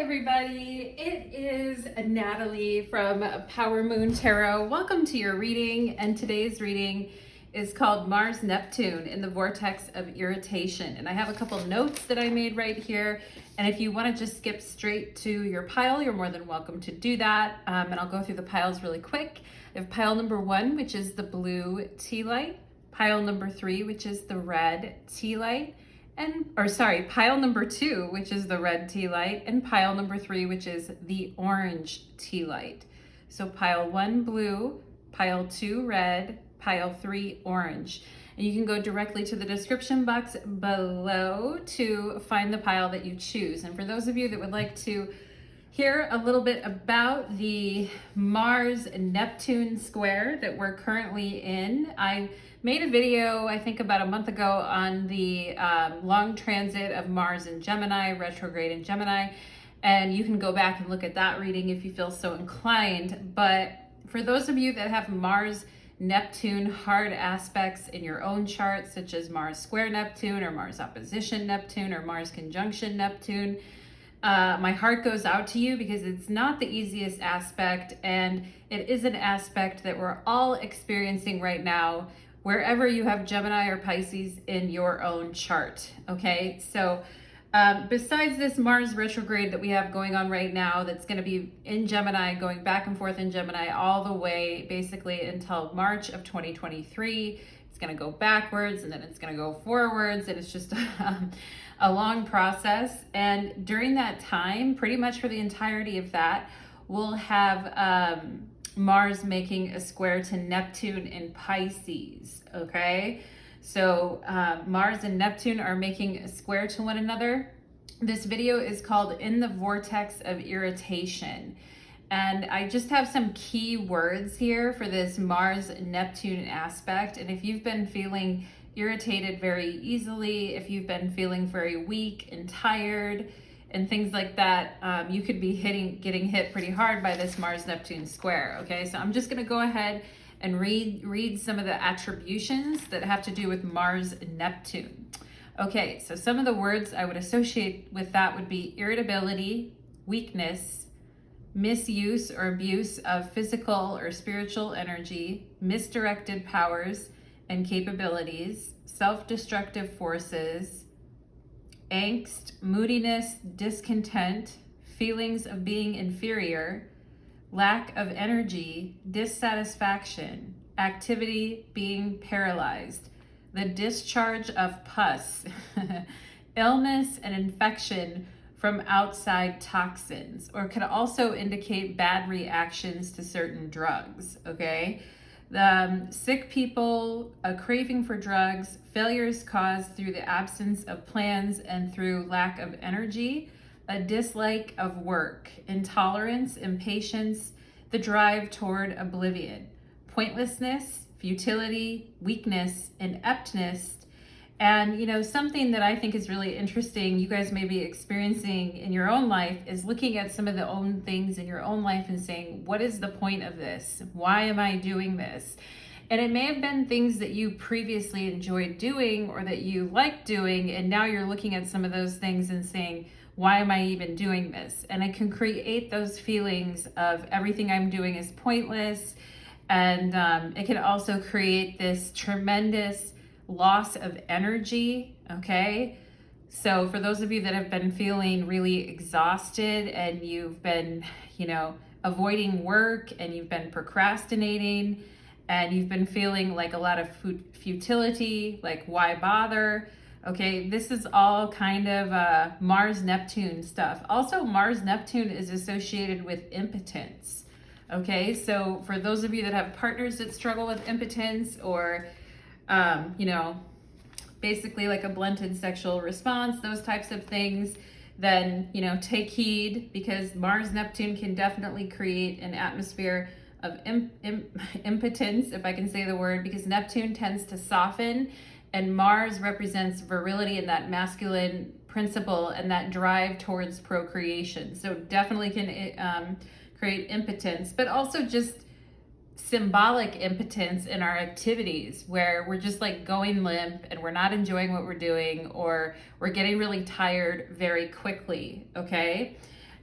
everybody, it is Natalie from Power Moon Tarot. Welcome to your reading, and today's reading is called Mars-Neptune in the Vortex of Irritation. And I have a couple notes that I made right here, and if you want to just skip straight to your pile, you're more than welcome to do that. And I'll go through the piles really quick. I have pile number 1, which is the blue tea light, pile number 3, which is the red tea light, pile number 2, which is the red tea light, and pile number 3, which is the orange tea light. So pile 1 blue, pile 2 red, pile 3 orange. And you can go directly to the description box below to find the pile that you choose. And for those of you that would like to hear a little bit about the Mars-Neptune square that we're currently in, I made a video, I think about a month ago, on the long transit of Mars in Gemini, retrograde in Gemini, and you can go back and look at that reading if you feel so inclined. But for those of you that have Mars-Neptune hard aspects in your own chart, such as Mars square Neptune, or Mars opposition Neptune, or Mars conjunction Neptune, my heart goes out to you, because it's not the easiest aspect, and it is an aspect that we're all experiencing right now, wherever you have Gemini or Pisces in your own chart, okay? So besides this Mars retrograde that we have going on right now, that's gonna be in Gemini, going back and forth in Gemini all the way basically until March of 2023. It's gonna go backwards, and then it's gonna go forwards, and it's just a long process. And during that time, pretty much for the entirety of that, we'll have Mars making a square to Neptune in Pisces, okay? So Mars and Neptune are making a square to one another. This video is called In the Vortex of Irritation. And I just have some key words here for this Mars-Neptune aspect. And if you've been feeling irritated very easily, if you've been feeling very weak and tired, and things like that, you could be getting hit pretty hard by this Mars-Neptune square, okay? So I'm just gonna go ahead and read some of the attributions that have to do with Mars-Neptune. Okay, so some of the words I would associate with that would be irritability, weakness, misuse or abuse of physical or spiritual energy, misdirected powers and capabilities, self-destructive forces, angst, moodiness, discontent, feelings of being inferior, lack of energy, dissatisfaction, activity being paralyzed, the discharge of pus, illness and infection from outside toxins, or could also indicate bad reactions to certain drugs, okay? Sick people, a craving for drugs, failures caused through the absence of plans and through lack of energy, a dislike of work, intolerance, impatience, the drive toward oblivion, pointlessness, futility, weakness, ineptness. And something that I think is really interesting, you guys may be experiencing in your own life, is looking at some of the own things in your own life and saying, what is the point of this? Why am I doing this? And it may have been things that you previously enjoyed doing or that you like doing, and now you're looking at some of those things and saying, why am I even doing this? And it can create those feelings of everything I'm doing is pointless. And it can also create this tremendous loss of energy, okay? So for those of you that have been feeling really exhausted, and you've been, avoiding work, and you've been procrastinating, and you've been feeling like a lot of futility, like why bother? Okay, this is all kind of Mars-Neptune stuff. Also, Mars-Neptune is associated with impotence, okay? So for those of you that have partners that struggle with impotence, or basically like a blunted sexual response, those types of things, then, take heed, because Mars-Neptune can definitely create an atmosphere of impotence, if I can say the word, because Neptune tends to soften, and Mars represents virility and that masculine principle and that drive towards procreation. So definitely can create impotence, but also just symbolic impotence in our activities, where we're just like going limp and we're not enjoying what we're doing, or we're getting really tired very quickly, okay?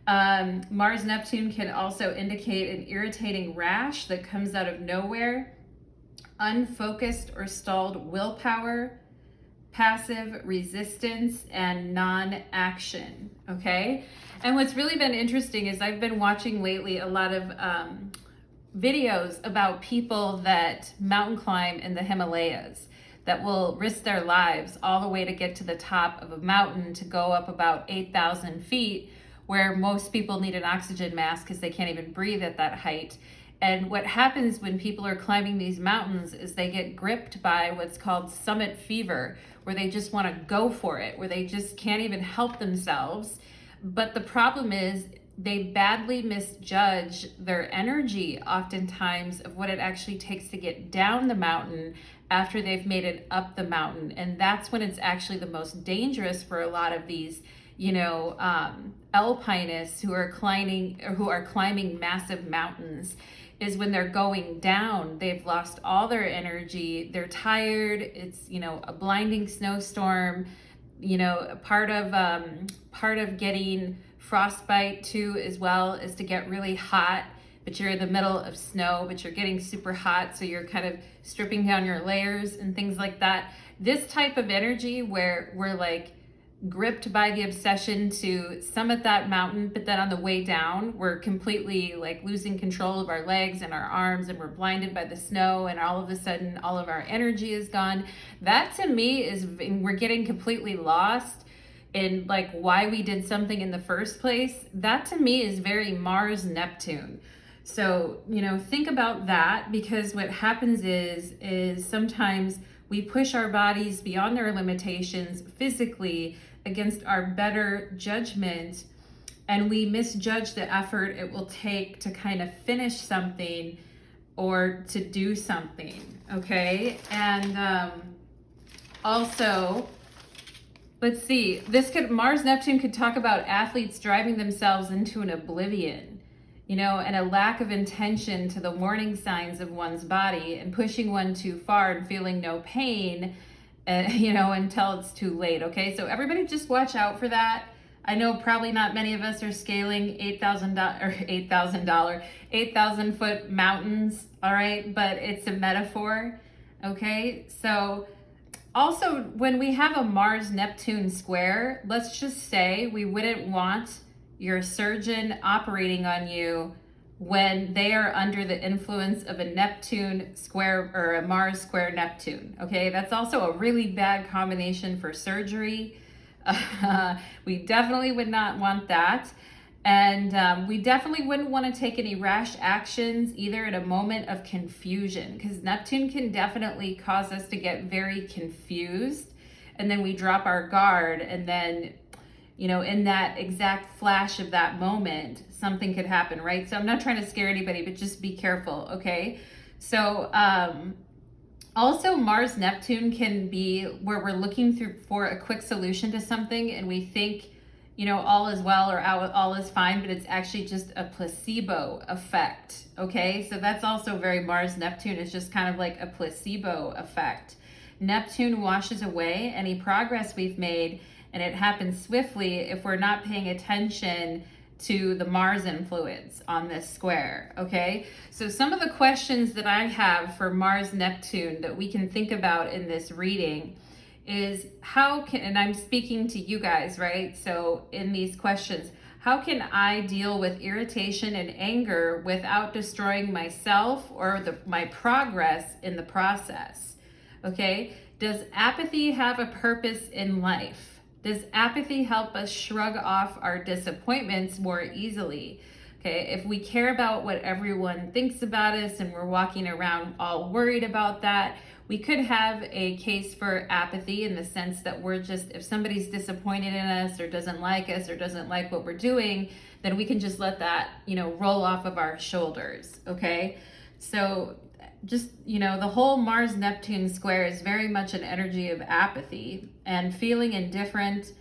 Mars-Neptune can also indicate an irritating rash that comes out of nowhere, unfocused or stalled willpower, passive resistance, and non-action, okay? And what's really been interesting is I've been watching lately a lot of videos about people that mountain climb in the Himalayas, that will risk their lives all the way to get to the top of a mountain to go up about 8,000 feet, where most people need an oxygen mask because they can't even breathe at that height. And what happens when people are climbing these mountains is they get gripped by what's called summit fever, where they just want to go for it, where they just can't even help themselves. But the problem is they badly misjudge their energy oftentimes of what it actually takes to get down the mountain after they've made it up the mountain. And that's when it's actually the most dangerous for a lot of these, alpinists who are climbing massive mountains, is when they're going down, they've lost all their energy, they're tired, it's, a blinding snowstorm, part of getting frostbite too as well is to get really hot, but you're in the middle of snow, but you're getting super hot, so you're kind of stripping down your layers and things like that. This type of energy where we're like gripped by the obsession to summit that mountain, but then on the way down, we're completely like losing control of our legs and our arms, and we're blinded by the snow, and all of a sudden all of our energy is gone. That to me is, we're getting completely lost in like why we did something in the first place. That to me is very Mars-Neptune. So, think about that, because what happens is sometimes we push our bodies beyond their limitations physically against our better judgment, and we misjudge the effort it will take to kind of finish something or to do something, okay? And also, let's see, Mars-Neptune could talk about athletes driving themselves into an oblivion, and a lack of intention to the warning signs of one's body, and pushing one too far and feeling no pain, until it's too late, okay? So everybody just watch out for that. I know probably not many of us are scaling 8,000 foot mountains, all right? But it's a metaphor, okay? So also, when we have a Mars-Neptune square, let's just say we wouldn't want your surgeon operating on you when they are under the influence of a Neptune square or a Mars square Neptune, okay? That's also a really bad combination for surgery. We definitely would not want that. And we definitely wouldn't want to take any rash actions either at a moment of confusion, because Neptune can definitely cause us to get very confused, and then we drop our guard, and then in that exact flash of that moment, something could happen, right? So I'm not trying to scare anybody, but just be careful, okay? So also Mars-Neptune can be where we're looking for a quick solution to something, and we think, all is well or all is fine, but it's actually just a placebo effect, okay? So that's also very Mars-Neptune. It's just kind of like a placebo effect. Neptune washes away any progress we've made, and it happens swiftly if we're not paying attention to the Mars influence on this square, okay? So some of the questions that I have for Mars-Neptune that we can think about in this reading is and I'm speaking to you guys, right? So in these questions, how can I deal with irritation and anger without destroying myself or my progress in the process, okay? Does apathy have a purpose in life? Does apathy help us shrug off our disappointments more easily? Okay, if we care about what everyone thinks about us and we're walking around all worried about that, we could have a case for apathy in the sense that we're just, if somebody's disappointed in us or doesn't like us or doesn't like what we're doing, then we can just let that, roll off of our shoulders, okay? So just, the whole Mars-Neptune square is very much an energy of apathy and feeling indifferent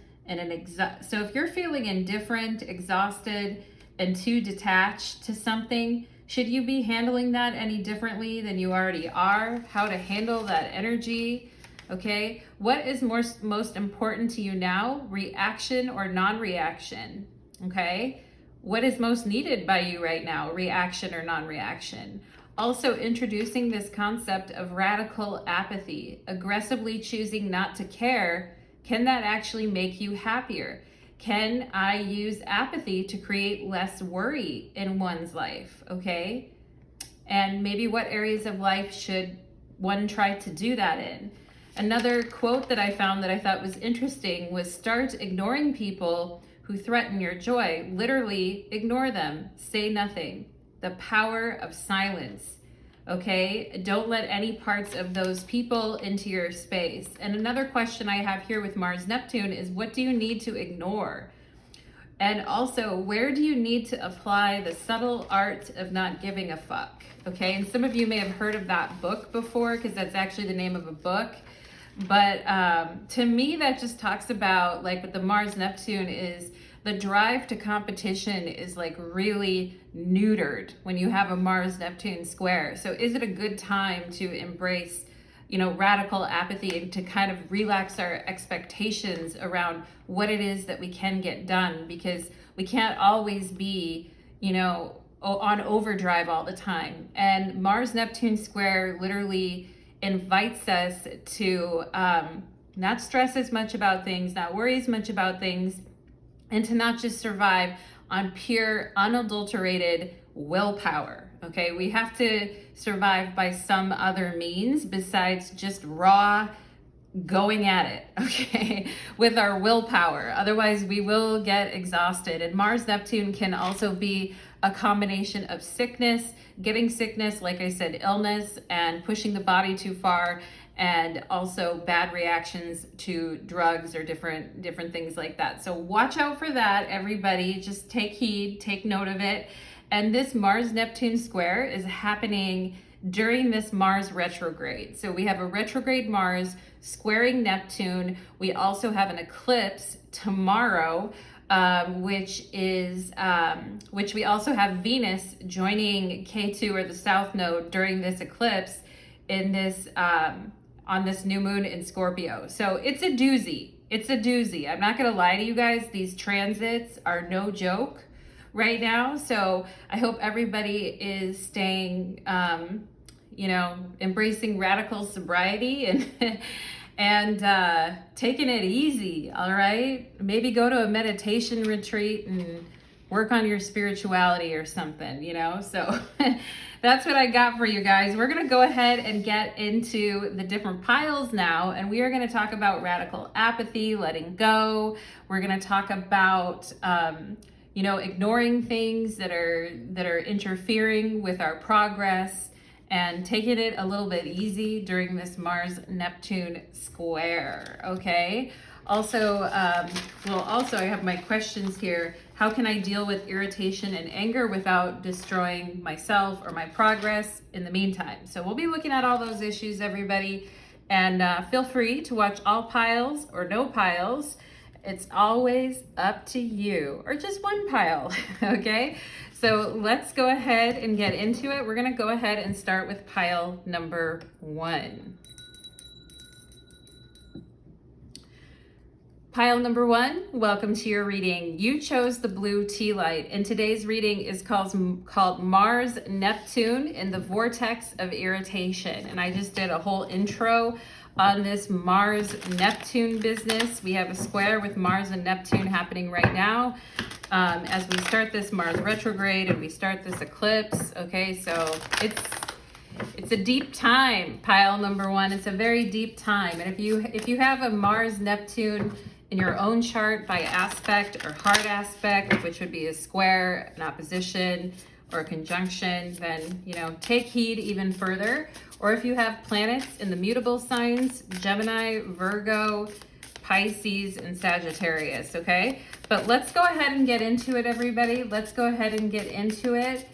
so if you're feeling indifferent, exhausted, and too detached to something, should you be handling that any differently than you already are? How to handle that energy, okay? What is most important to you now, reaction or non-reaction, okay? what is most needed by you right now, reaction or non-reaction. Also introducing this concept of radical apathy, aggressively choosing not to care. Can that actually make you happier? Can I use apathy to create less worry in one's life? Okay. And maybe what areas of life should one try to do that in? Another quote that I found that I thought was interesting was, start ignoring people who threaten your joy. Literally ignore them, say nothing. The power of silence. Okay, don't let any parts of those people into your space. And another question I have here with Mars-Neptune is, what do you need to ignore? And also, where do you need to apply the subtle art of not giving a fuck? Okay, and some of you may have heard of that book before, because that's actually the name of a book. But to me, that just talks about, like, with the Mars-Neptune is the drive to competition is like really neutered when you have a Mars-Neptune square. So is it a good time to embrace, radical apathy and to kind of relax our expectations around what it is that we can get done? Because we can't always be, on overdrive all the time. And Mars-Neptune square literally invites us to not stress as much about things, not worry as much about things, and to not just survive on pure, unadulterated willpower. Okay, we have to survive by some other means besides just raw going at it, okay, with our willpower. Otherwise, we will get exhausted. And Mars-Neptune can also be a combination of sickness, getting sickness, like I said, illness, and pushing the body too far, and also bad reactions to drugs or different things like that. So watch out for that, everybody. Just take heed, take note of it. And this Mars-Neptune square is happening during this Mars retrograde. So we have a retrograde Mars squaring Neptune. We also have an eclipse tomorrow, which we also have Venus joining K2 or the South Node during this eclipse in this on this new moon in Scorpio. So it's a doozy. It's a doozy. I'm not gonna lie to you guys. These transits are no joke right now. So I hope everybody is staying, embracing radical sobriety and taking it easy. All right. Maybe go to a meditation retreat and work on your spirituality or something, so that's what I got for you guys. We're going to go ahead and get into the different piles now, and we are going to talk about radical apathy, letting go. We're going to talk about, ignoring things that are interfering with our progress and taking it a little bit easy during this Mars-Neptune square, okay? Also, I have my questions here. How can I deal with irritation and anger without destroying myself or my progress in the meantime? So we'll be looking at all those issues, everybody. And feel free to watch all piles or no piles. It's always up to you, or just one pile, okay? So let's go ahead and get into it. We're gonna go ahead and start with pile number 1. Pile number 1, welcome to your reading. You chose the blue tea light, and today's reading is called Mars-Neptune in the vortex of irritation. And I just did a whole intro on this Mars-Neptune business. We have a square with Mars and Neptune happening right now as we start this Mars retrograde and we start this eclipse. Okay, so it's a deep time, pile number 1. It's a very deep time. And if you have a Mars-Neptune in your own chart by aspect or hard aspect, which would be a square, an opposition, or a conjunction, then, take heed even further. Or if you have planets in the mutable signs, Gemini, Virgo, Pisces, and Sagittarius, okay? But let's go ahead and get into it, everybody. Let's go ahead and get into it.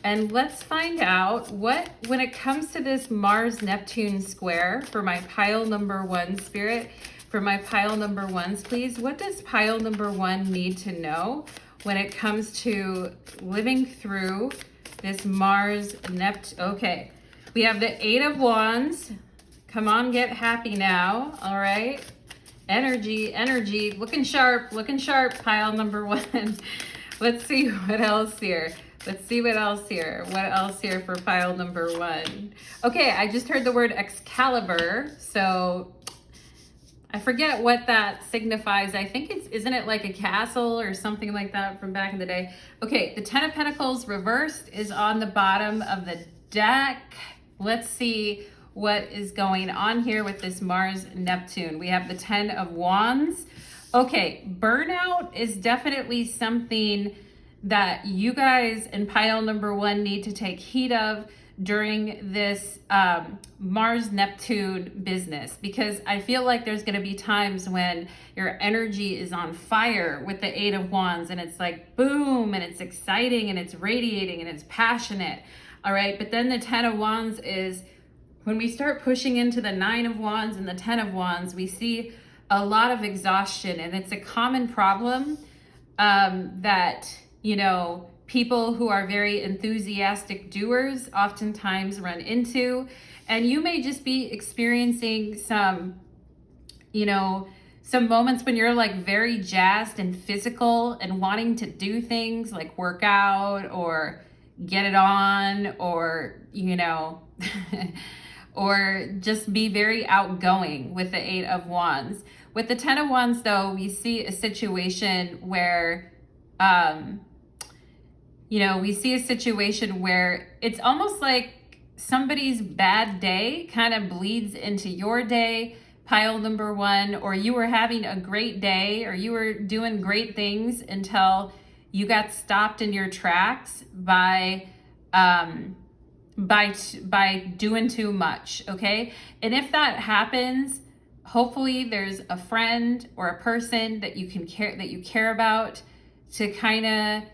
And let's find out when it comes to this Mars-Neptune square for my pile number 1, Spirit, for my pile number 1s, please. What does pile number 1 need to know when it comes to living through this Mars-Neptune? Okay, we have the 8 of Wands. Come on, get happy now, all right? Energy, looking sharp, pile number 1. Let's see what else here. Let's see what else here. What else here for pile number 1? Okay, I just heard the word Excalibur. So I forget what that signifies. I think isn't it like a castle or something like that from back in the day? Okay, the Ten of Pentacles reversed is on the bottom of the deck. Let's see what is going on here with this Mars-Neptune. We have the Ten of Wands. Okay, burnout is definitely something that you guys in pile number 1 need to take heed of during this Mars-Neptune business, because I feel like there's going to be times when your energy is on fire with the Eight of Wands, and it's like boom, and it's exciting, and it's radiating, and it's passionate. All right, but then the Ten of Wands is when we start pushing into the Nine of Wands and the Ten of Wands, we see a lot of exhaustion, and it's a common problem that, you know, people who are very enthusiastic doers oftentimes run into. And you may just be experiencing some, you know, some moments when you're like very jazzed and physical and wanting to do things like work out or get it on, or, you know, or just be very outgoing with the Eight of Wands. With the Ten of Wands, though, we see a situation where, you know, we see a situation where it's almost like somebody's bad day kind of bleeds into your day, pile number 1, or you were having a great day, or you were doing great things until you got stopped in your tracks by doing too much, okay? And if that happens, hopefully there's a friend or a person that you care about to kind of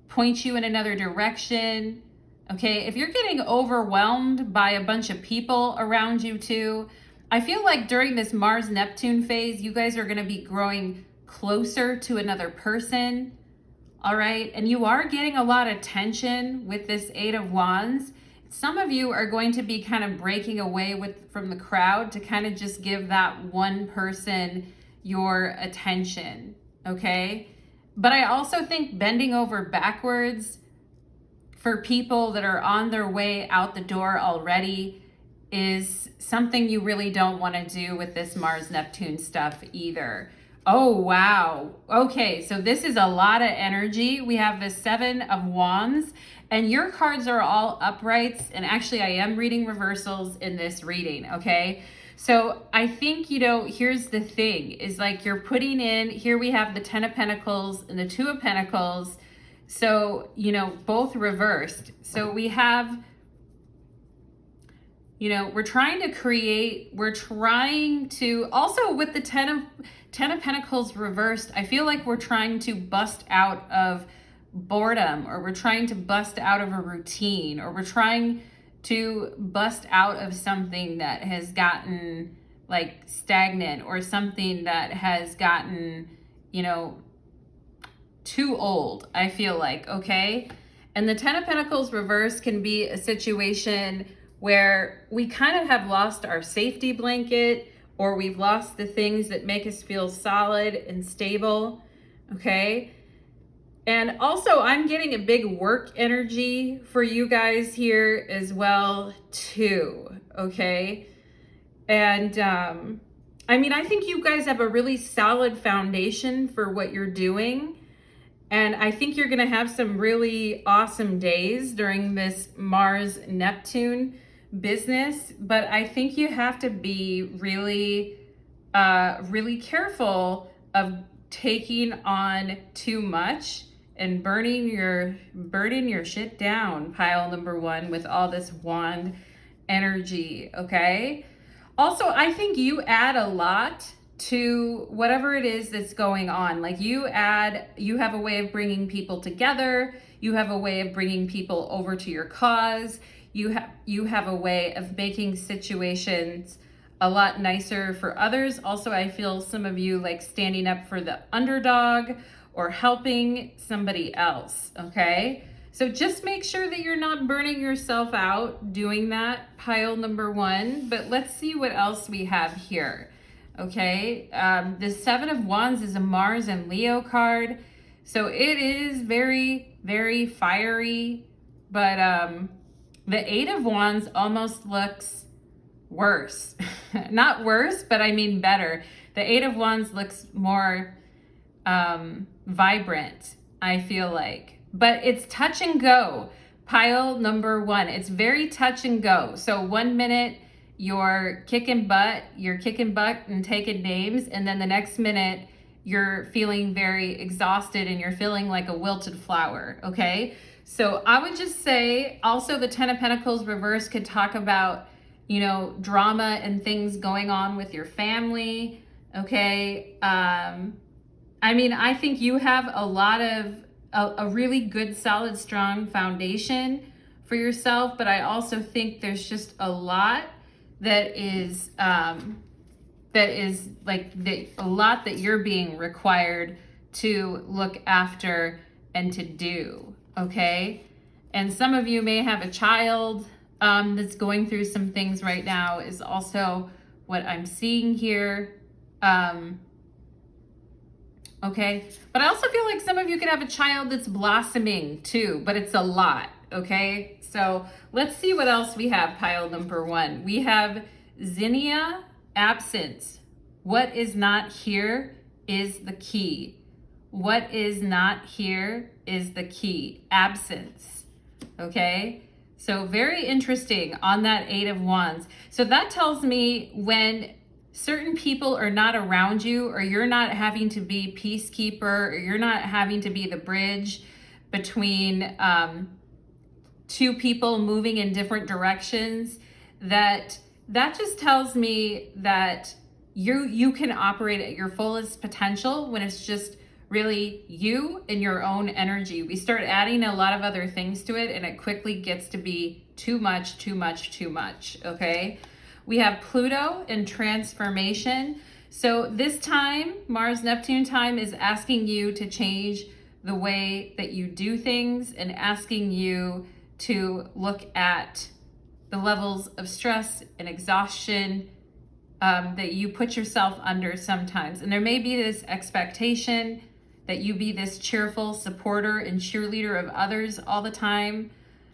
point you in another direction, okay? If you're getting overwhelmed by a bunch of people around you too, I feel like during this Mars-Neptune phase, you guys are going to be growing closer to another person, all right? And you are getting a lot of tension with this Eight of Wands. Some of you are going to be kind of breaking away from the crowd to kind of just give that one person your attention, okay? But I also think bending over backwards for people that are on their way out the door already is something you really don't want to do with this Mars-Neptune stuff either. Oh, wow. Okay, so this is a lot of energy. We have the Seven of Wands, and your cards are all uprights. And actually, I am reading reversals in this reading, okay? So I think, you know, here's the thing, is like you're putting in, here we have the Ten of Pentacles and the Two of Pentacles. So, you know, both reversed. So we have, you know, we're trying to, also with the Ten of Pentacles reversed, I feel like we're trying to bust out of boredom, or we're trying to bust out of a routine, or we're trying to bust out of something that has gotten like stagnant, or something that has gotten, you know, too old, I feel like, okay? And the Ten of Pentacles reversed can be a situation where we kind of have lost our safety blanket, or we've lost the things that make us feel solid and stable, okay? And also, I'm getting a big work energy for you guys here as well, too, okay? And, I mean, I think you guys have a really solid foundation for what you're doing. And I think you're going to have some really awesome days during this Mars-Neptune business. But I think you have to be really, really careful of taking on too much and burning your shit down, pile number 1, with all this wand energy, okay? Also, I think you add a lot to whatever it is that's going on. Like you have a way of bringing people together. You have a way of bringing people over to your cause. You have a way of making situations a lot nicer for others. Also, I feel some of you like standing up for the underdog or helping somebody else, okay? So just make sure that you're not burning yourself out doing that, pile number 1. But let's see what else we have here, okay? The Seven of Wands is a Mars and Leo card. So it is very, very fiery, but the Eight of Wands almost looks worse. Not worse, but I mean better. The Eight of Wands looks more vibrant, I feel like. But it's touch and go. Pile number one. It's very touch and go. So 1 minute you're kicking butt and taking names, and then the next minute you're feeling very exhausted and you're feeling like a wilted flower, okay? So I would just say also the Ten of Pentacles reverse could talk about, you know, drama and things going on with your family, okay? I mean, I think you have a lot of a really good, solid, strong foundation for yourself, but I also think there's just a lot that is like a lot that you're being required to look after and to do, okay? And some of you may have a child that's going through some things right now is also what I'm seeing here. Okay, but I also feel like some of you could have a child that's blossoming too, but it's a lot, okay? So let's see what else we have, pile number one. We have Zinnia, absence. What is not here is the key. What is not here is the key, absence, okay? So very interesting on that Eight of Wands. So that tells me when certain people are not around you, or you're not having to be peacekeeper, or you're not having to be the bridge between two people moving in different directions, that just tells me that you can operate at your fullest potential when it's just really you and your own energy. We start adding a lot of other things to it and it quickly gets to be too much, okay? We have Pluto in transformation. So this time, Mars-Neptune time, is asking you to change the way that you do things and asking you to look at the levels of stress and exhaustion that you put yourself under sometimes. And there may be this expectation that you be this cheerful supporter and cheerleader of others all the time,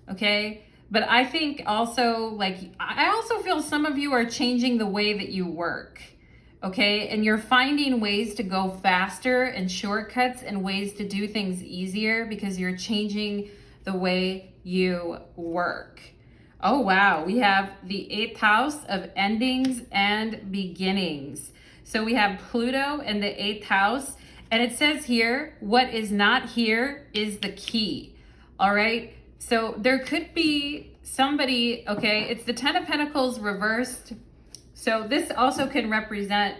okay? But I think also, like, I also feel some of you are changing the way that you work, okay? And you're finding ways to go faster and shortcuts and ways to do things easier because you're changing the way you work. Oh, wow. We have the 8th house of endings and beginnings. So we have Pluto in the 8th house, and it says here, what is not here is the key, all right? So there could be somebody, okay, it's the Ten of Pentacles reversed. So this also can represent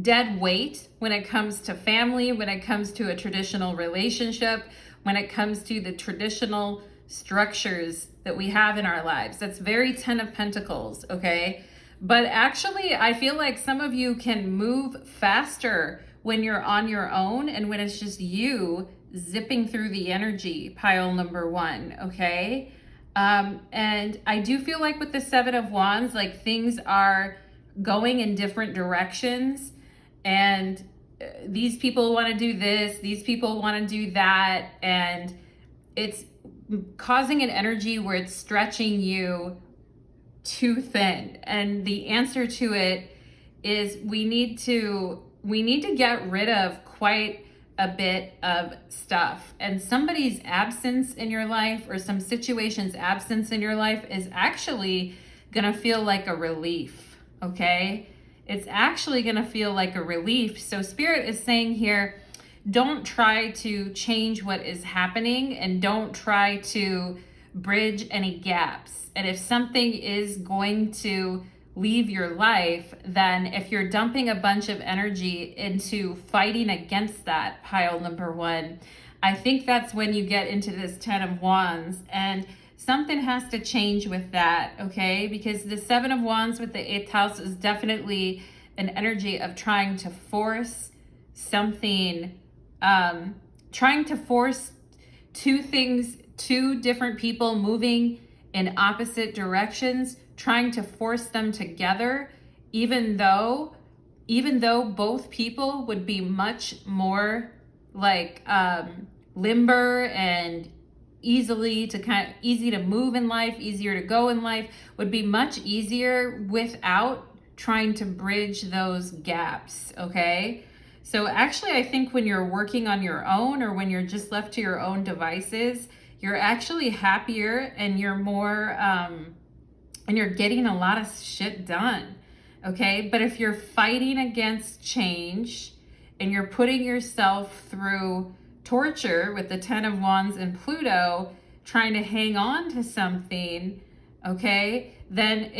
dead weight when it comes to family, when it comes to a traditional relationship, when it comes to the traditional structures that we have in our lives. That's very Ten of Pentacles, okay? But actually, I feel like some of you can move faster when you're on your own and when it's just you zipping through the energy, pile number one, okay? And I do feel like with the Seven of Wands, like things are going in different directions, and these people want to do this, these people want to do that, and it's causing an energy where it's stretching you too thin. And the answer to it is we need to get rid of quite a bit of stuff. And somebody's absence in your life, or some situation's absence in your life, is actually gonna feel like a relief, okay? It's actually gonna feel like a relief. So Spirit is saying here, don't try to change what is happening and don't try to bridge any gaps. And if something is going to leave your life, then if you're dumping a bunch of energy into fighting against that, pile number one, I think that's when you get into this Ten of Wands, and something has to change with that, okay? Because the Seven of Wands with the 8th house is definitely an energy of trying to force something, trying to force two different people moving in opposite directions, trying to force them together, even though both people would be much more like limber and easy to move in life, easier to go in life, would be much easier without trying to bridge those gaps, okay? So actually, I think when you're working on your own, or when you're just left to your own devices, you're actually happier, and you're more, and you're getting a lot of shit done, okay? But if you're fighting against change and you're putting yourself through torture with the 10 of Wands and Pluto, trying to hang on to something, okay, then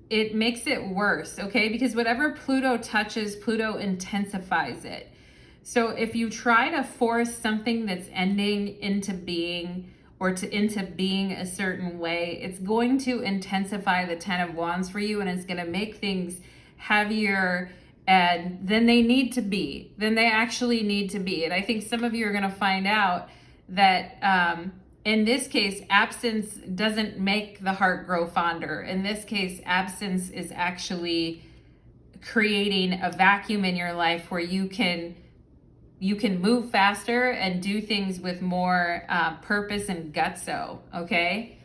it makes it worse, okay? Because whatever Pluto touches, Pluto intensifies it. So if you try to force something that's ending into being, or into being a certain way, it's going to intensify the 10 of Wands for you, and it's going to make things heavier and than they need to be, than they actually need to be. And I think some of you are going to find out that in this case, absence doesn't make the heart grow fonder. In this case, absence is actually creating a vacuum in your life where you can move faster and do things with more purpose and gutso, okay?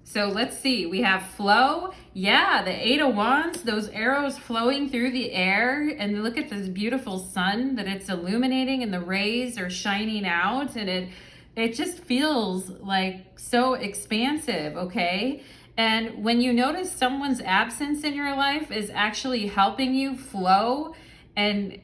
So let's see, we have flow. Yeah, the 8 of Wands, those arrows flowing through the air, and look at this beautiful sun that it's illuminating, and the rays are shining out, and it just feels like so expansive, okay? And when you notice someone's absence in your life is actually helping you flow and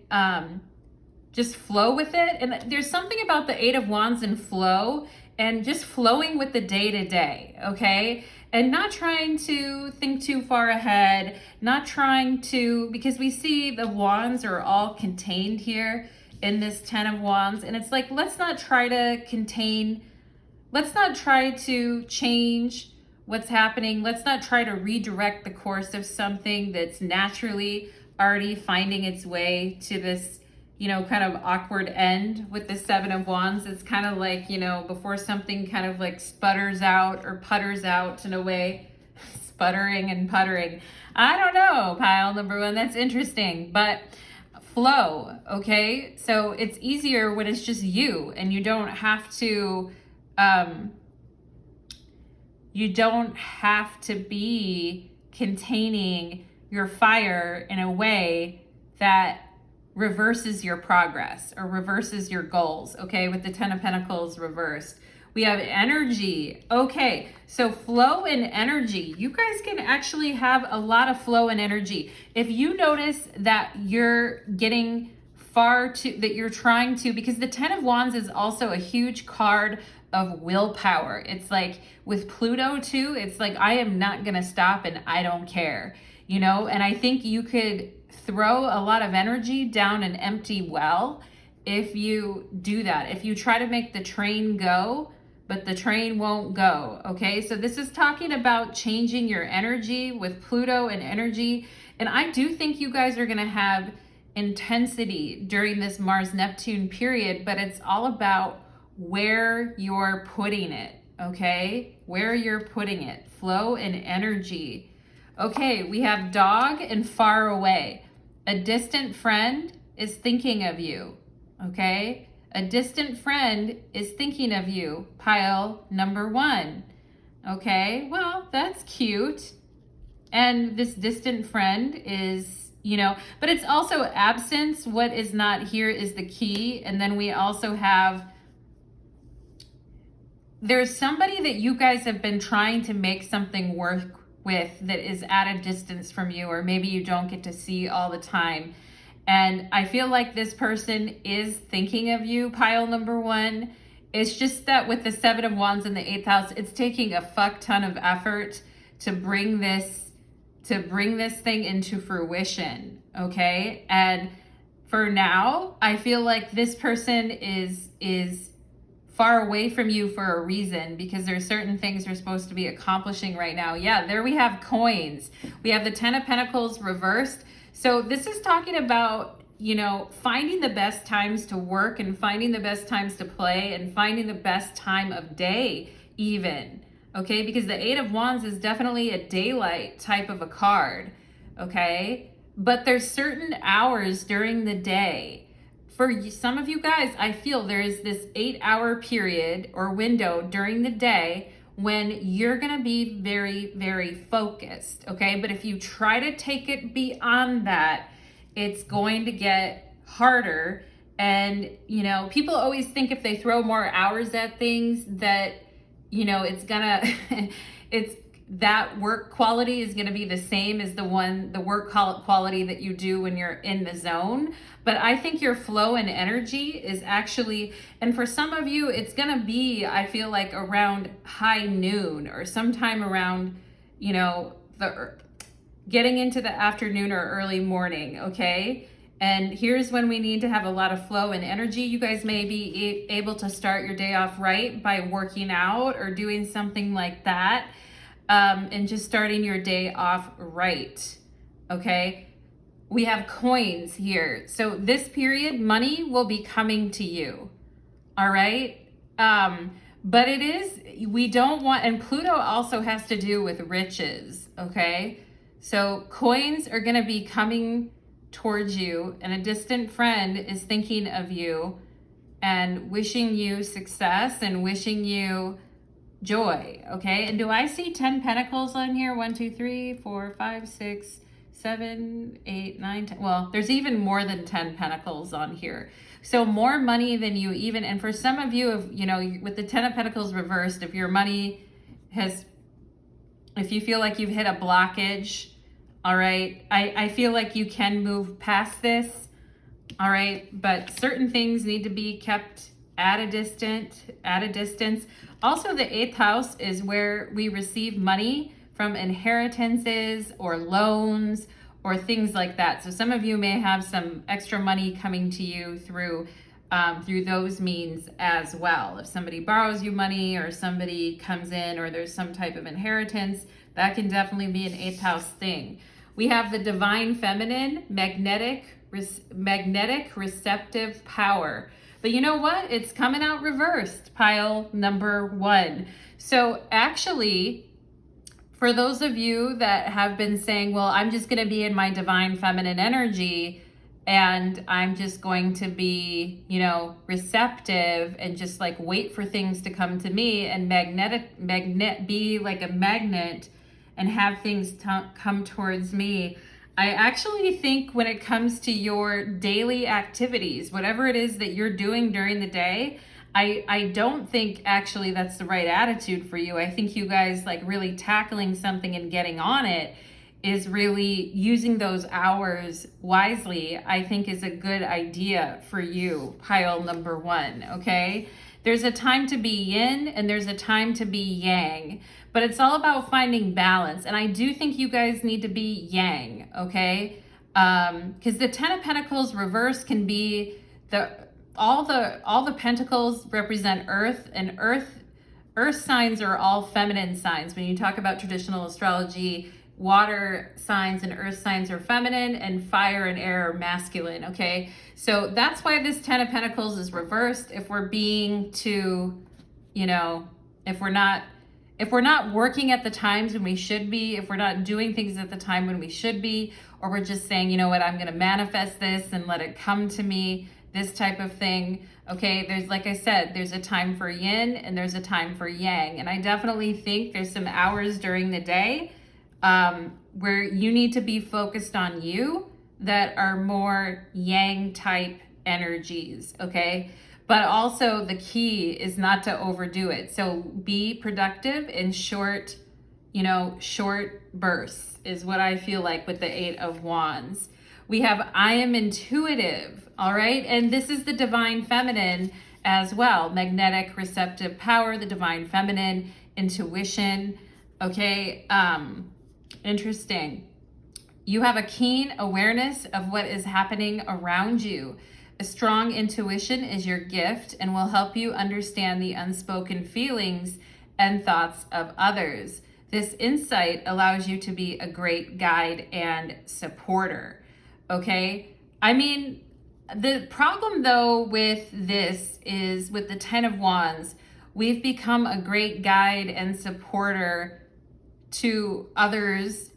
just flow with it. And there's something about the 8 of Wands and flow, and just flowing with the day-to-day, okay? And not trying to think too far ahead, not trying to, because we see the wands are all contained here in this 10 of Wands, and it's like, let's not try to change what's happening. Let's not try to redirect the course of something that's naturally already finding its way to this, kind of awkward end with the 7 of Wands. It's kind of like, before something kind of like sputters out or putters out in a way, sputtering and puttering. I don't know, pile number 1, that's interesting, but flow, okay? So it's easier when it's just you, and you don't have to be containing your fire in a way that reverses your progress or reverses your goals, okay? With the 10 of Pentacles reversed. We have energy. Okay, so flow and energy. You guys can actually have a lot of flow and energy. If you notice that you're getting that you're trying to, because the 10 of Wands is also a huge card of willpower. It's like with Pluto too, it's like, I am not gonna stop and I don't care, and I think you could throw a lot of energy down an empty well if you do that. If you try to make the train go, but the train won't go, okay? So this is talking about changing your energy with Pluto and energy. And I do think you guys are gonna have intensity during this Mars-Neptune period, but it's all about where you're putting it, okay? Where you're putting it, flow and energy. Okay, we have dog and far away. A distant friend is thinking of you, okay? A distant friend is thinking of you, pile number 1, okay? Well, that's cute. And this distant friend is, but it's also absence. What is not here is the key. And then we also have, there's somebody that you guys have been trying to make something work with that is at a distance from you, or maybe you don't get to see all the time. And I feel like this person is thinking of you, pile number 1. It's just that with the 7 of Wands in the 8th house, it's taking a fuck ton of effort to bring this thing into fruition, okay? And for now, I feel like this person is far away from you for a reason, because there's certain things you're supposed to be accomplishing right now. Yeah, there we have coins. We have the 10 of Pentacles reversed. So this is talking about, finding the best times to work, and finding the best times to play, and finding the best time of day even, okay? Because the 8 of Wands is definitely a daylight type of a card, okay? But there's certain hours during the day some of you guys, I feel there is this 8-hour period or window during the day when you're going to be very, very focused, okay? But if you try to take it beyond that, it's going to get harder. And, you know, people always think if they throw more hours at things that, you know, it's gonna, that work quality is gonna be the same as the work quality that you do when you're in the zone. But I think your flow and energy is actually, and for some of you, it's gonna be, I feel like around high noon or sometime around, you know, getting into the afternoon or early morning, okay? And here's when we need to have a lot of flow and energy. You guys may be able to start your day off right by working out or doing something like that, and just starting your day off right, okay? We have coins here. So this period, money will be coming to you, all right? But it is, we don't want, and Pluto also has to do with riches, okay? So coins are gonna be coming towards you, and a distant friend is thinking of you and wishing you success and wishing you joy, okay? And do I see 10 pentacles on here? 1, 2, 3, 4, 5, 6, 7, 8, 9, 10. Well, there's even more than 10 pentacles on here. So more money than you even, and for some of you, if, you know, with the 10 of pentacles reversed, if your money has, if you feel like you've hit a blockage, all right, I feel like you can move past this, all right, but certain things need to be kept at a distance. Also, the 8th house is where we receive money from inheritances or loans or things like that. So some of you may have some extra money coming to you through those means as well. If somebody borrows you money or somebody comes in or there's some type of inheritance, that can definitely be an 8th house thing. We have the divine feminine, magnetic, receptive power. But you know what? It's coming out reversed, pile number 1. So actually, for those of you that have been saying, well, I'm just going to be in my divine feminine energy and I'm just going to be, you know, receptive and just like wait for things to come to me and be like a magnet and have things come towards me. I actually think when it comes to your daily activities, whatever it is that you're doing during the day, I don't think actually that's the right attitude for you. I think you guys like really tackling something and getting on it is really using those hours wisely, I think is a good idea for you, pile number 1, okay? There's a time to be yin and there's a time to be yang, but it's all about finding balance. And I do think you guys need to be yang, okay? Because the 10 of Pentacles reverse can be all the pentacles represent earth, and earth signs are all feminine signs. When you talk about traditional astrology, water signs and earth signs are feminine and fire and air are masculine, okay? So that's why this 10 of Pentacles is reversed. If we're being too, you know, if we're not working at the times when we should be, if we're not doing things at the time when we should be, or we're just saying, you know what, I'm going to manifest this and let it come to me, this type of thing, okay? There's, like I said, there's a time for yin and there's a time for yang. And I definitely think there's some hours during the day where you need to be focused on you that are more yang type energies, okay? But also the key is not to overdo it. So be productive in short bursts is what I feel like with the 8 of Wands. We have I am intuitive, all right? And this is the divine feminine as well. Magnetic, receptive power, the divine feminine, intuition, okay? Interesting. You have a keen awareness of what is happening around you. A strong intuition is your gift and will help you understand the unspoken feelings and thoughts of others. This insight allows you to be a great guide and supporter, okay? I mean, the problem though with this is with the 10 of Wands, we've become a great guide and supporter to others,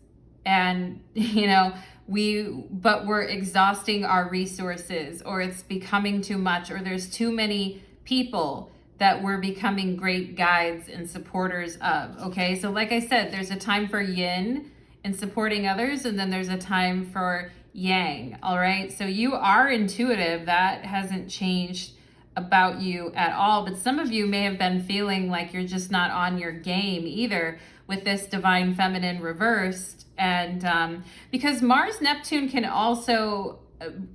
and you know, but we're exhausting our resources, or it's becoming too much, or there's too many people that we're becoming great guides and supporters of. Okay, so like I said, there's a time for yin and supporting others, and then there's a time for yang. All right, so you are intuitive. That hasn't changed about you at all, but some of you may have been feeling like you're just not on your game either with this divine feminine reversed. And because Mars-Neptune can also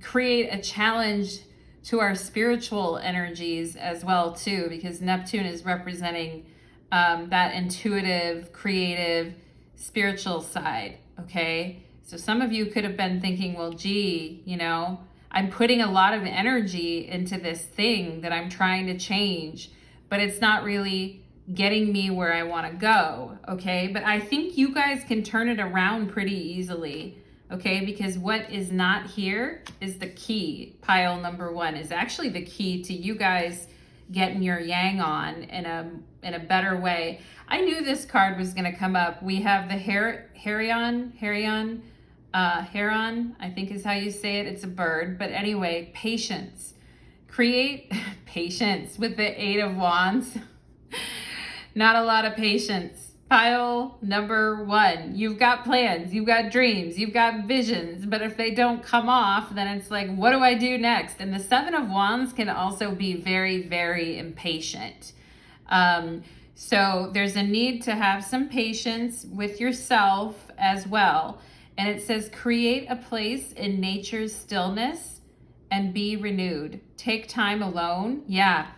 create a challenge to our spiritual energies as well too, because Neptune is representing that intuitive, creative, spiritual side. Okay, so some of you could have been thinking, well, gee, you know, I'm putting a lot of energy into this thing that I'm trying to change, but it's not really getting me where I want to go. Okay, but I think you guys can turn it around pretty easily. Okay, because what is not here is the key. Pile number 1 is actually the key to you guys getting your yang on in a better way. I knew this card was going to come up. We have the Heron, I think is how you say it. It's a bird, but anyway, patience. Create patience with the 8 of Wands. Not a lot of patience. Pile number 1, you've got plans, you've got dreams, you've got visions, but if they don't come off, then it's like, what do I do next? And the 7 of Wands can also be very, very impatient. So there's a need to have some patience with yourself as well. And it says, create a place in nature's stillness and be renewed. Take time alone. Yeah,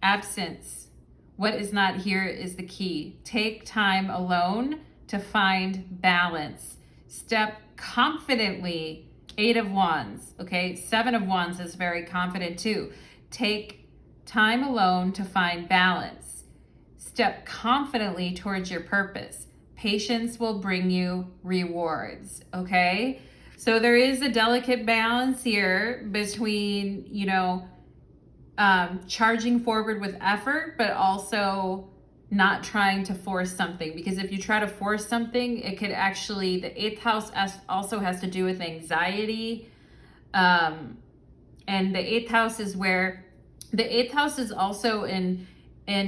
absence. What is not here is the key. Take time alone to find balance. Step confidently. 8 of Wands, okay? 7 of Wands is very confident too. Take time alone to find balance. Step confidently towards your purpose. Patience will bring you rewards, okay? So there is a delicate balance here between, you know, charging forward with effort, but also not trying to force something. Because if you try to force something, it could actually, the 8th house also has to do with anxiety. And the 8th house is where, the 8th house is also in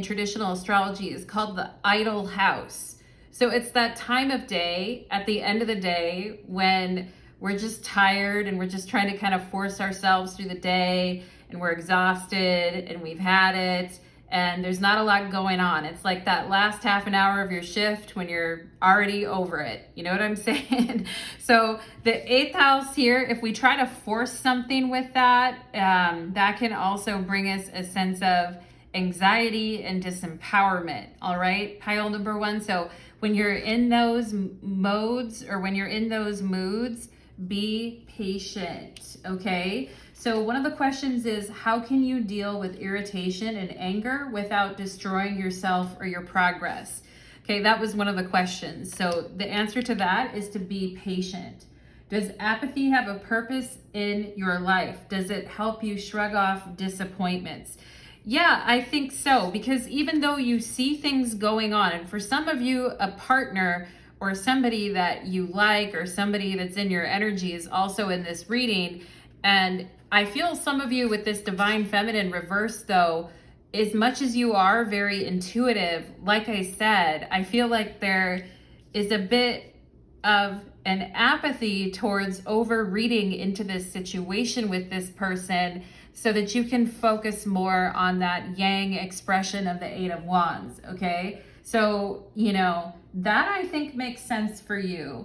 traditional astrology is called the idle house. So it's that time of day at the end of the day when we're just tired and we're just trying to kind of force ourselves through the day, and we're exhausted and we've had it and there's not a lot going on. It's like that last half an hour of your shift when you're already over it. You know what I'm saying? So the 8th house here, if we try to force something with that, that can also bring us a sense of anxiety and disempowerment. All right, pile number 1. So when you're in those modes or when you're in those moods, be patient, okay? So one of the questions is, how can you deal with irritation and anger without destroying yourself or your progress? Okay, that was one of the questions. So the answer to that is to be patient. Does apathy have a purpose in your life? Does it help you shrug off disappointments? Yeah, I think so, because even though you see things going on, and for some of you, a partner or somebody that you like or somebody that's in your energy is also in this reading, and I feel some of you with this divine feminine reverse though, as much as you are very intuitive, like I said, I feel like there is a bit of an apathy towards over reading into this situation with this person so that you can focus more on that yang expression of the 8 of Wands, okay? So, you know, that I think makes sense for you.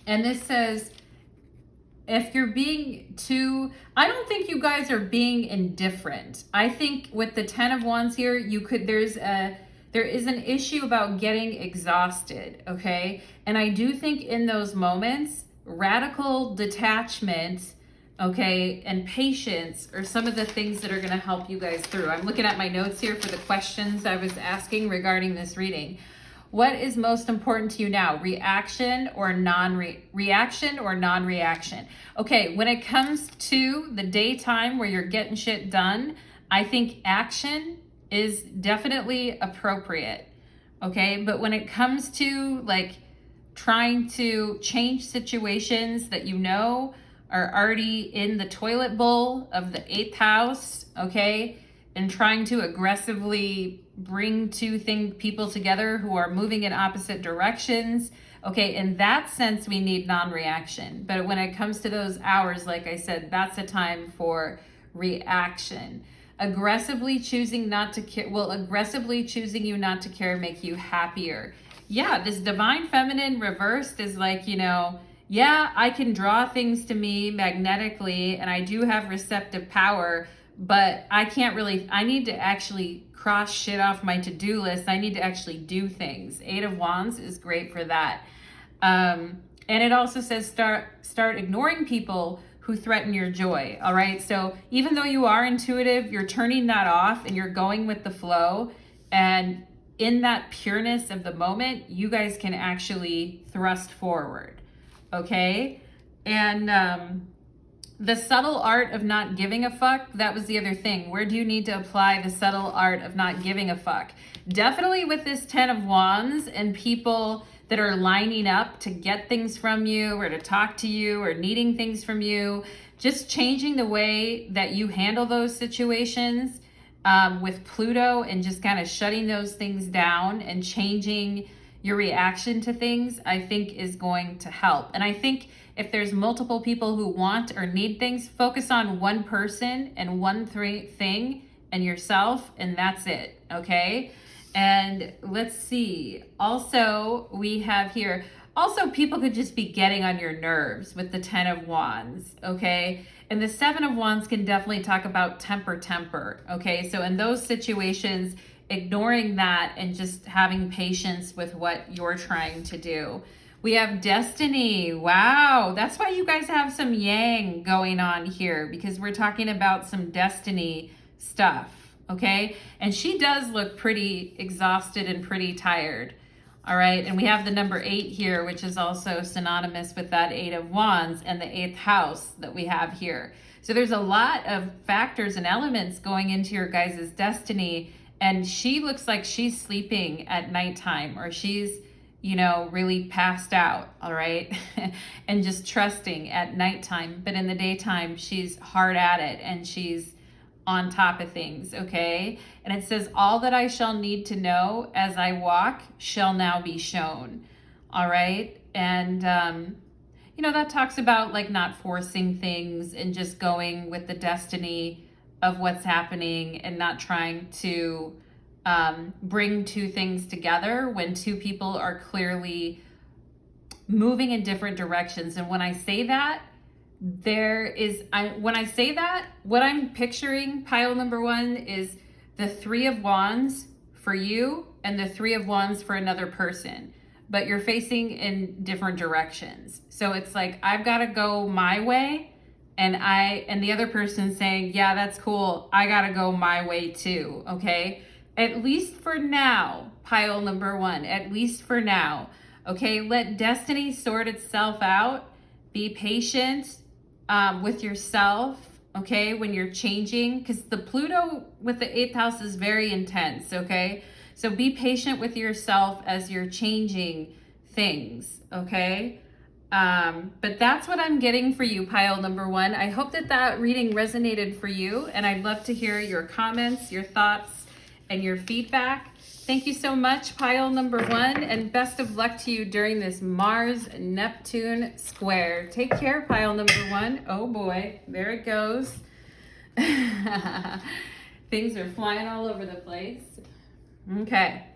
And this says, if you're being too, I don't think you guys are being indifferent. I think with the 10 of Wands here, there is an issue about getting exhausted, okay? And I do think in those moments, radical detachment, okay, and patience are some of the things that are going to help you guys through. I'm looking at my notes here for the questions I was asking regarding this reading. What is most important to you now? Reaction or non-reaction or non-reaction? Okay, when it comes to the daytime where you're getting shit done, I think action is definitely appropriate. Okay, but when it comes to like trying to change situations that you know are already in the toilet bowl of the 8th house, okay? And trying to aggressively bring people together who are moving in opposite directions. Okay, in that sense, we need non-reaction. But when it comes to those hours, like I said, that's a time for reaction. Aggressively choosing not to care, aggressively choosing you not to care make you happier. Yeah, this divine feminine reversed is like, you know, yeah, I can draw things to me magnetically and I do have receptive power, but I need to actually cross shit off my to-do list. I need to actually do things. 8 of Wands is great for that. And it also says start ignoring people who threaten your joy. All right. So even though you are intuitive, you're turning that off and you're going with the flow. And in that pureness of the moment, you guys can actually thrust forward. Okay. And the subtle art of not giving a fuck, that was the other thing. Where do you need to apply the subtle art of not giving a fuck? Definitely with this 10 of Wands and people that are lining up to get things from you or to talk to you or needing things from you. Just changing the way that you handle those situations with Pluto and just kind of shutting those things down and changing your reaction to things, I think is going to help. And I think if there's multiple people who want or need things, focus on one person and one thing and yourself, and that's it, okay? And let's see. Also, we have here, also people could just be getting on your nerves with the 10 of Wands, okay? And the 7 of Wands can definitely talk about temper, okay? So in those situations, ignoring that and just having patience with what you're trying to do. We have Destiny. Wow, that's why you guys have some yang going on here, because we're talking about some destiny stuff, okay? And she does look pretty exhausted and pretty tired, all right? And we have the number 8 here, which is also synonymous with that 8 of Wands and the 8th house that we have here. So there's a lot of factors and elements going into your guys' destiny, and she looks like she's sleeping at nighttime, or she's, you know, really passed out, all right? And just trusting at nighttime. But in the daytime, she's hard at it and she's on top of things, okay? And it says, all that I shall need to know as I walk shall now be shown, all right? And, you know, that talks about like not forcing things and just going with the destiny of what's happening and not trying to bring two things together when two people are clearly moving in different directions. And when I say that, what I'm picturing, pile number 1, is the 3 of Wands for you and the 3 of Wands for another person, but you're facing in different directions. So it's like, I've got to go my way, and the other person's saying, yeah, that's cool, I got to go my way too, okay? At least for now, pile number 1, at least for now, okay? Let destiny sort itself out. Be patient with yourself, okay, when you're changing, because the Pluto with the 8th house is very intense, okay? So be patient with yourself as you're changing things, okay? But that's what I'm getting for you, pile number 1. I hope that reading resonated for you, and I'd love to hear your comments, your thoughts, and your feedback. Thank you so much, pile number 1, and best of luck to you during this Mars-Neptune square. Take care, pile number 1. Oh boy, there it goes. Things are flying all over the place. Okay.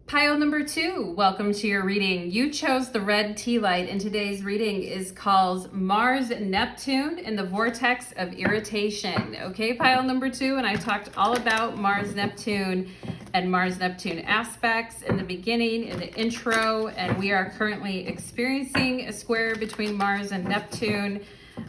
Pile number 2, welcome to your reading. You chose the red tea light, and today's reading is called Mars-Neptune in the Vortex of Irritation. Okay, pile number 2, and I talked all about Mars-Neptune and Mars-Neptune aspects in the beginning, in the intro, and we are currently experiencing a square between Mars and Neptune.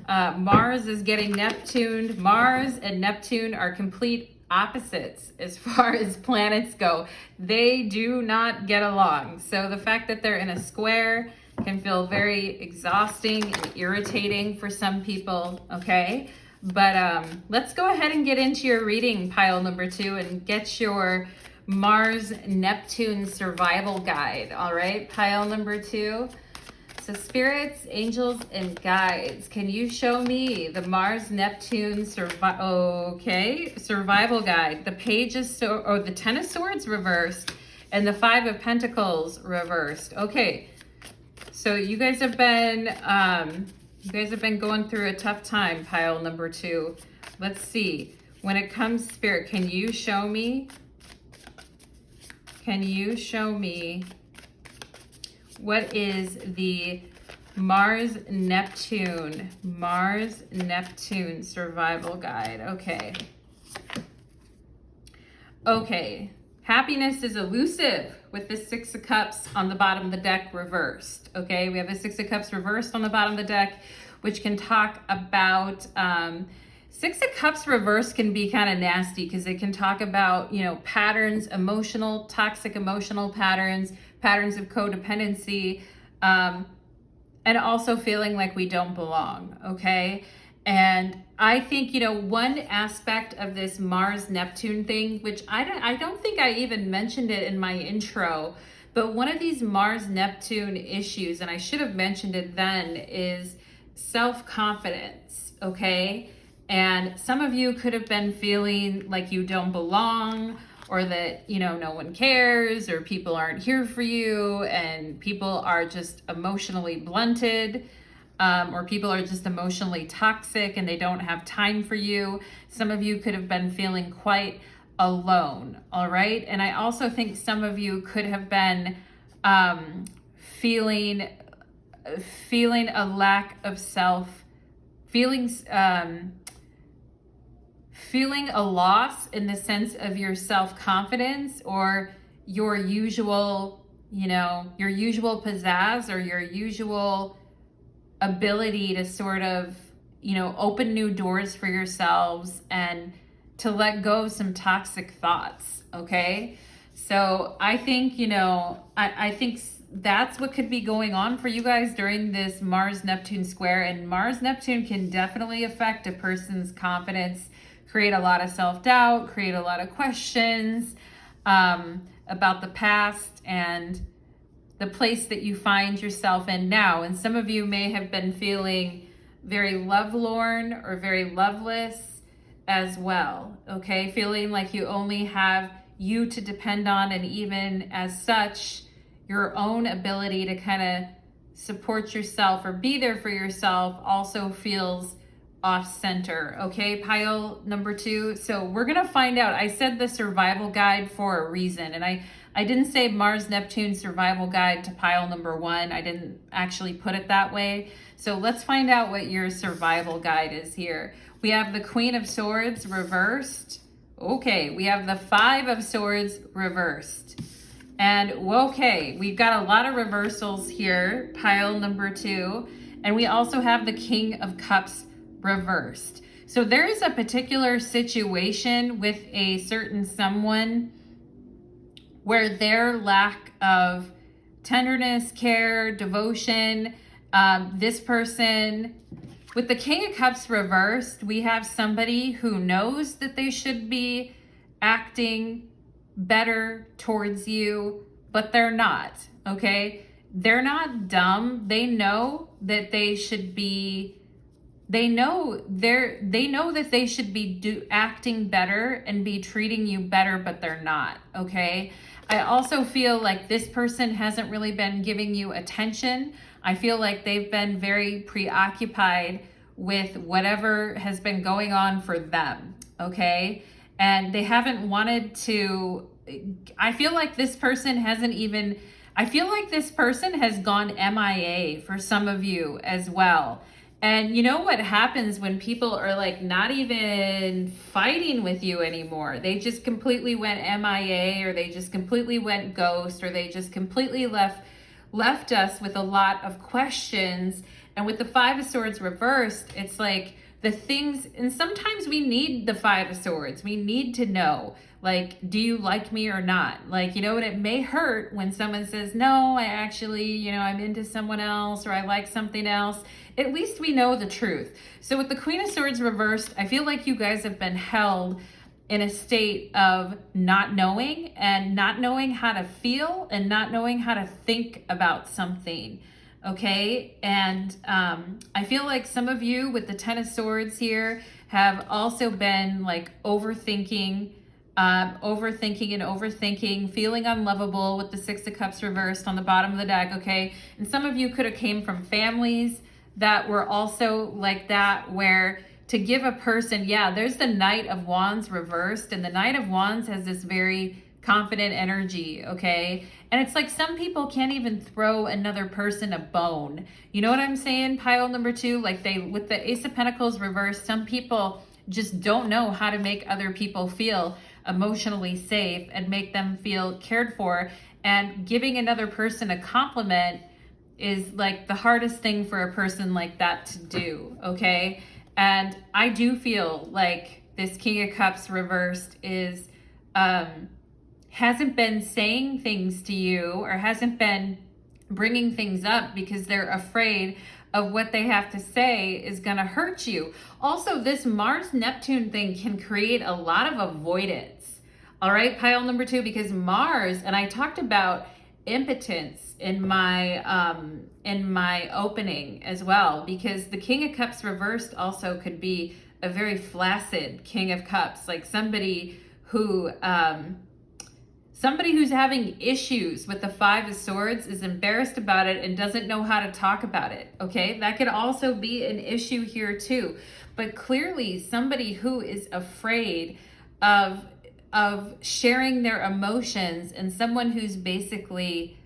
Mars is getting Neptuned. Mars and Neptune are complete opposites as far as planets go. They do not get along. So the fact that they're in a square can feel very exhausting and irritating for some people, okay? But let's go ahead and get into your reading, pile number 2, and get your Mars-Neptune survival guide. All right, pile number 2. So spirits, angels, and guides, can you show me the Mars-Neptune survival guide? The Page of Swords, or the Ten of Swords reversed, and the Five of Pentacles reversed. Okay, so you guys have been going through a tough time, pile number 2. Let's see. When it comes, Spirit, can you show me? Can you show me what is the Mars-Neptune survival guide? Okay. Okay. Happiness is elusive with the Six of Cups on the bottom of the deck reversed. Okay, we have the Six of Cups reversed on the bottom of the deck, which can talk about Six of Cups reversed can be kind of nasty because it can talk about, you know, patterns, toxic emotional patterns, patterns of codependency, and also feeling like we don't belong, okay? And I think, you know, one aspect of this Mars-Neptune thing, which I don't think I even mentioned it in my intro, but one of these Mars-Neptune issues, and I should have mentioned it then, is self-confidence, okay? And some of you could have been feeling like you don't belong, or that, you know, no one cares, or people aren't here for you, and people are just emotionally blunted, or people are just emotionally toxic and they don't have time for you. Some of you could have been feeling quite alone, all right? And I also think some of you could have been feeling a lack of feeling a loss in the sense of your self-confidence, or your usual, you know, your usual pizzazz, or your usual ability to sort of, you know, open new doors for yourselves and to let go of some toxic thoughts, okay? So I think, you know, I think that's what could be going on for you guys during this Mars-Neptune square. And Mars-Neptune can definitely affect a person's confidence, create a lot of self-doubt, create a lot of questions about the past and the place that you find yourself in now. And some of you may have been feeling very lovelorn or very loveless as well, okay? Feeling like you only have you to depend on, and even as such, your own ability to kind of support yourself or be there for yourself also feels off center, okay? Pile number 2. So we're gonna find out. I said the survival guide for a reason, and I didn't say Mars-Neptune survival guide to pile number 1. I didn't actually put it that way. So let's find out what your survival guide is here. We have the Queen of Swords reversed. Okay, we have the Five of Swords reversed. And okay, we've got a lot of reversals here, pile number 2. And we also have the King of Cups reversed. So there is a particular situation with a certain someone where their lack of tenderness, care, devotion, this person, with the King of Cups reversed, we have somebody who knows that they should be acting better towards you, but they're not, okay? They're not dumb. They know that they should be They know that they should be acting better and be treating you better, but they're not, okay? I also feel like this person hasn't really been giving you attention. I feel like they've been very preoccupied with whatever has been going on for them, okay? And they haven't wanted to, I feel like this person has gone MIA for some of you as well. And you know what happens when people are like not even fighting with you anymore? They just completely went MIA, or they just completely went ghost, or they just completely left us with a lot of questions. And with the Five of Swords reversed, it's like the things, and sometimes we need the Five of Swords. We need to know, like, do you like me or not? Like, you know what, it may hurt when someone says, no, I actually, you know, I'm into someone else, or I like something else. At least we know the truth. So with the Queen of Swords reversed, I feel like you guys have been held in a state of not knowing, and not knowing how to feel, and not knowing how to think about something. Okay, and I feel like some of you with the Ten of Swords here have also been like overthinking, feeling unlovable with the Six of Cups reversed on the bottom of the deck. Okay, and some of you could have came from families that were also like that, where to give a person, yeah, there's the Knight of Wands reversed, and the Knight of Wands has this very confident energy, okay? And it's like some people can't even throw another person a bone. You know what I'm saying, pile number 2? Like with the Ace of Pentacles reversed, some people just don't know how to make other people feel emotionally safe and make them feel cared for. And giving another person a compliment is like the hardest thing for a person like that to do, okay? And I do feel like this King of Cups reversed is hasn't been saying things to you, or hasn't been bringing things up because they're afraid of what they have to say is going to hurt you. Also, this Mars-Neptune thing can create a lot of avoidance. All right, pile number 2, because Mars, and I talked about impotence in my opening as well, because the King of Cups reversed also could be a very flaccid King of Cups, like somebody who's having issues with the Five of Swords, is embarrassed about it and doesn't know how to talk about it. Okay, that could also be an issue here too. But clearly somebody who is afraid of sharing their emotions, and someone who's basically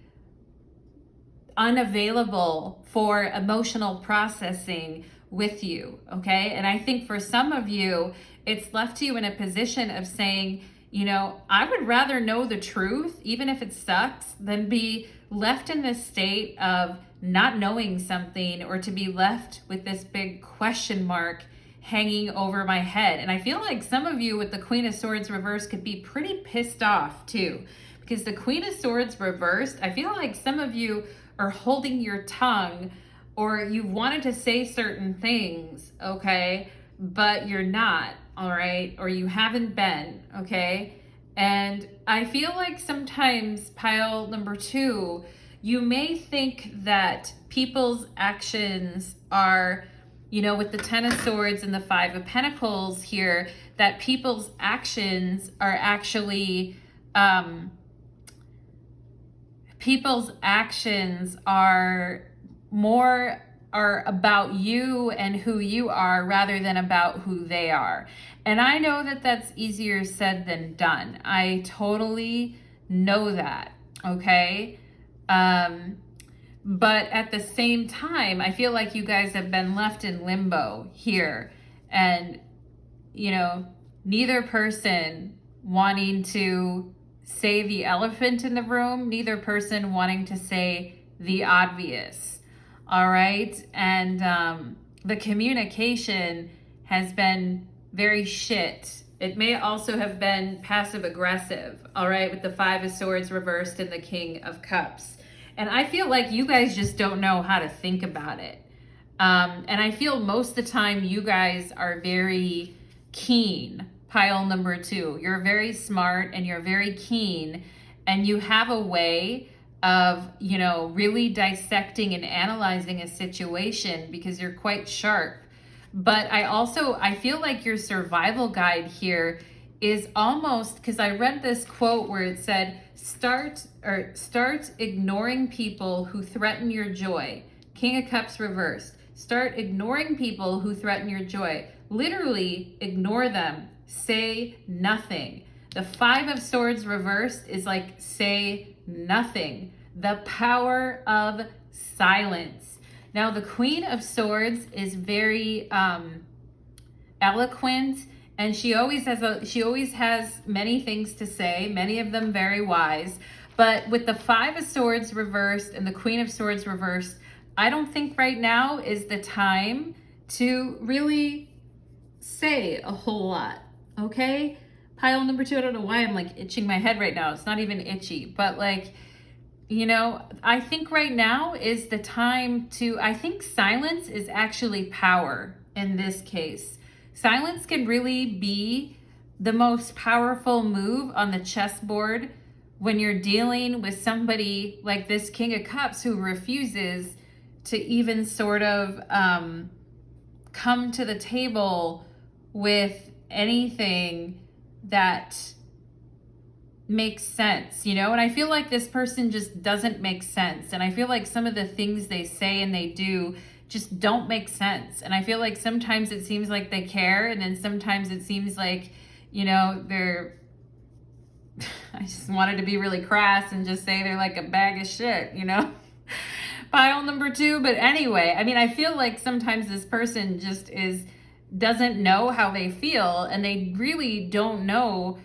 unavailable for emotional processing with you, okay? And I think for some of you, it's left you in a position of saying, you know, I would rather know the truth, even if it sucks, than be left in this state of not knowing something, or to be left with this big question mark hanging over my head. And I feel like some of you with the Queen of Swords reversed could be pretty pissed off too, because the Queen of Swords reversed, I feel like some of you are holding your tongue, or you wanted to say certain things, okay, but you're not, all right, or you haven't been, okay? And I feel like sometimes, pile number 2, you may think that people's actions are, you know, with the Ten of Swords and the Five of Pentacles here, that people's actions are actually, are about you and who you are, rather than about who they are. And I know that that's easier said than done. I totally know that, okay? But at the same time, I feel like you guys have been left in limbo here. And, you know, neither person wanting to say the elephant in the room, neither person wanting to say the obvious. All right. And the communication has been very shit. It may also have been passive aggressive. All right. With the Five of Swords reversed and the King of Cups. And I feel like you guys just don't know how to think about it. And I feel most of the time you guys are very keen, pile number 2. You're very smart and you're very keen, and you have a way of, you know, really dissecting and analyzing a situation because you're quite sharp. But I feel like your survival guide here is almost, because I read this quote where it said, start ignoring people who threaten your joy. King of Cups reversed. Start ignoring people who threaten your joy. Literally ignore them. Say nothing. The Five of Swords reversed is like say nothing. The power of silence. Now the Queen of Swords is very eloquent, and she always has many things to say, many of them very wise. But with the Five of Swords reversed and the Queen of Swords reversed, I don't think right now is the time to really say a whole lot, okay? Pile number 2, I don't know why I'm like itching my head right now. It's not even itchy, but like, you know, I think right now is the time to, I think silence is actually power in this case. Silence can really be the most powerful move on the chessboard when you're dealing with somebody like this King of Cups who refuses to even sort of come to the table with anything that makes sense, you know? And I feel like this person just doesn't make sense. And I feel like some of the things they say and they do just don't make sense. And I feel like sometimes it seems like they care, and then sometimes it seems like, you know, they're I just wanted to be really crass and just say they're like a bag of shit, you know? Pile number 2. But anyway, I mean, I feel like sometimes this person just doesn't know how they feel, and they really don't know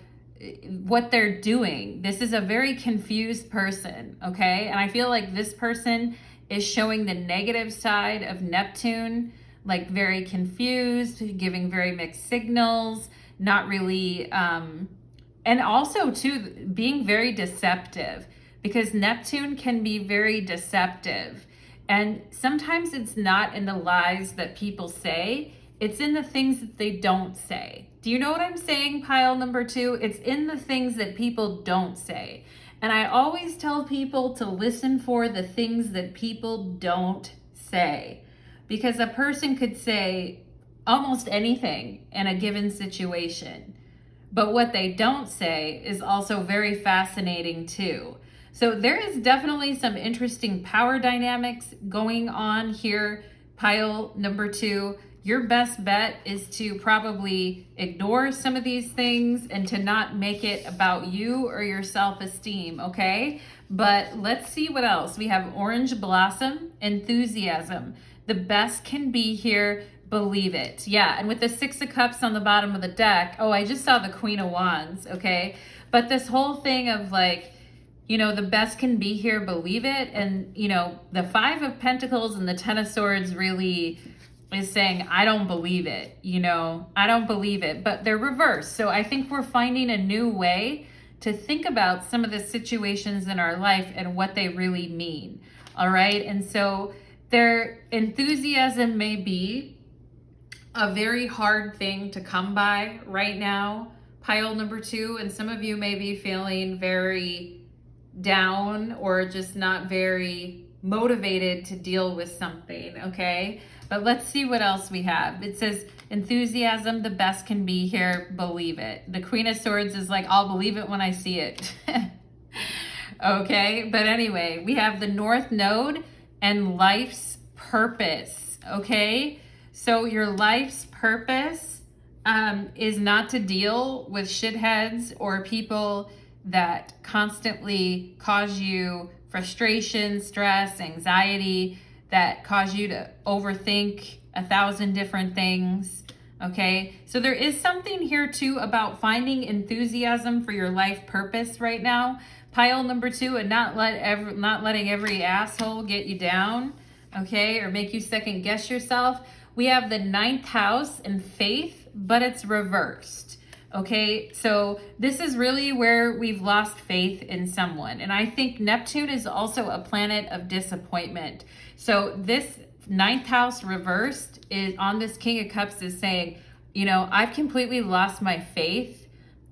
what they're doing. This is a very confused person, okay? And I feel like this person is showing the negative side of Neptune, like very confused, giving very mixed signals, not really, and also too, being very deceptive, because Neptune can be very deceptive. And sometimes it's not in the lies that people say, it's in the things that they don't say. Do you know what I'm saying, pile number 2? It's in the things that people don't say. And I always tell people to listen for the things that people don't say, because a person could say almost anything in a given situation, but what they don't say is also very fascinating too. So there is definitely some interesting power dynamics going on here, pile number 2. Your best bet is to probably ignore some of these things and to not make it about you or your self-esteem, okay? But let's see what else. We have orange blossom, enthusiasm. The best can be here, believe it. Yeah, and with the 6 of Cups on the bottom of the deck, oh, I just saw the Queen of Wands, okay? But this whole thing of like, you know, the best can be here, believe it. And, you know, the 5 of Pentacles and the 10 of Swords really is saying, I don't believe it, you know, I don't believe it, but they're reversed. So I think we're finding a new way to think about some of the situations in our life and what they really mean. All right. And so their enthusiasm may be a very hard thing to come by right now, pile number 2. And some of you may be feeling very down or just not very motivated to deal with something, okay? But let's see what else we have. It says enthusiasm, the best can be here, believe it. The Queen of Swords is like, I'll believe it when I see it. Okay, but anyway, we have the North Node and life's purpose, okay? So your life's purpose is not to deal with shitheads or people that constantly cause you frustration, stress, anxiety, that cause you to overthink 1,000 different things, okay? So there is something here too about finding enthusiasm for your life purpose right now, pile number 2, and not letting every asshole get you down, okay, or make you second guess yourself. We have the 9th house and faith, but it's reversed. Okay, so this is really where we've lost faith in someone. And I think Neptune is also a planet of disappointment. So this 9th house reversed is on this King of Cups is saying, you know, I've completely lost my faith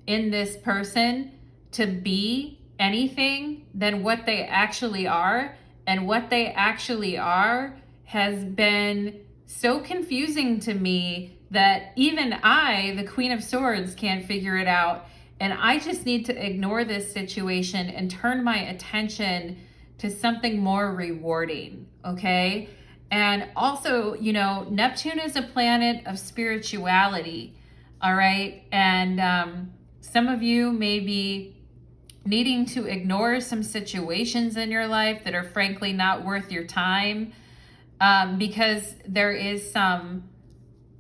in this person to be anything than what they actually are. And what they actually are has been so confusing to me that even I, the Queen of Swords, can't figure it out. And I just need to ignore this situation and turn my attention to something more rewarding, okay? And also, you know, Neptune is a planet of spirituality, all right? And some of you may be needing to ignore some situations in your life that are frankly not worth your time, because there is some,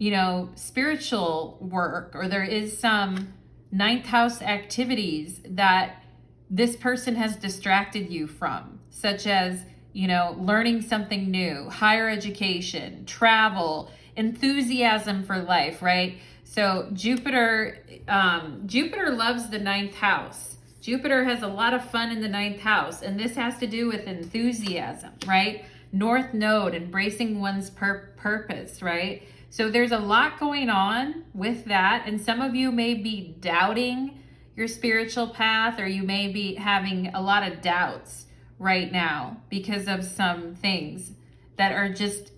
you know, spiritual work, or there is some 9th house activities that this person has distracted you from, such as, you know, learning something new, higher education, travel, enthusiasm for life, right? So Jupiter loves the 9th house. Jupiter has a lot of fun in the 9th house, and this has to do with enthusiasm, right? North Node, embracing one's purpose, right? So there's a lot going on with that. And some of you may be doubting your spiritual path, or you may be having a lot of doubts right now because of some things that are just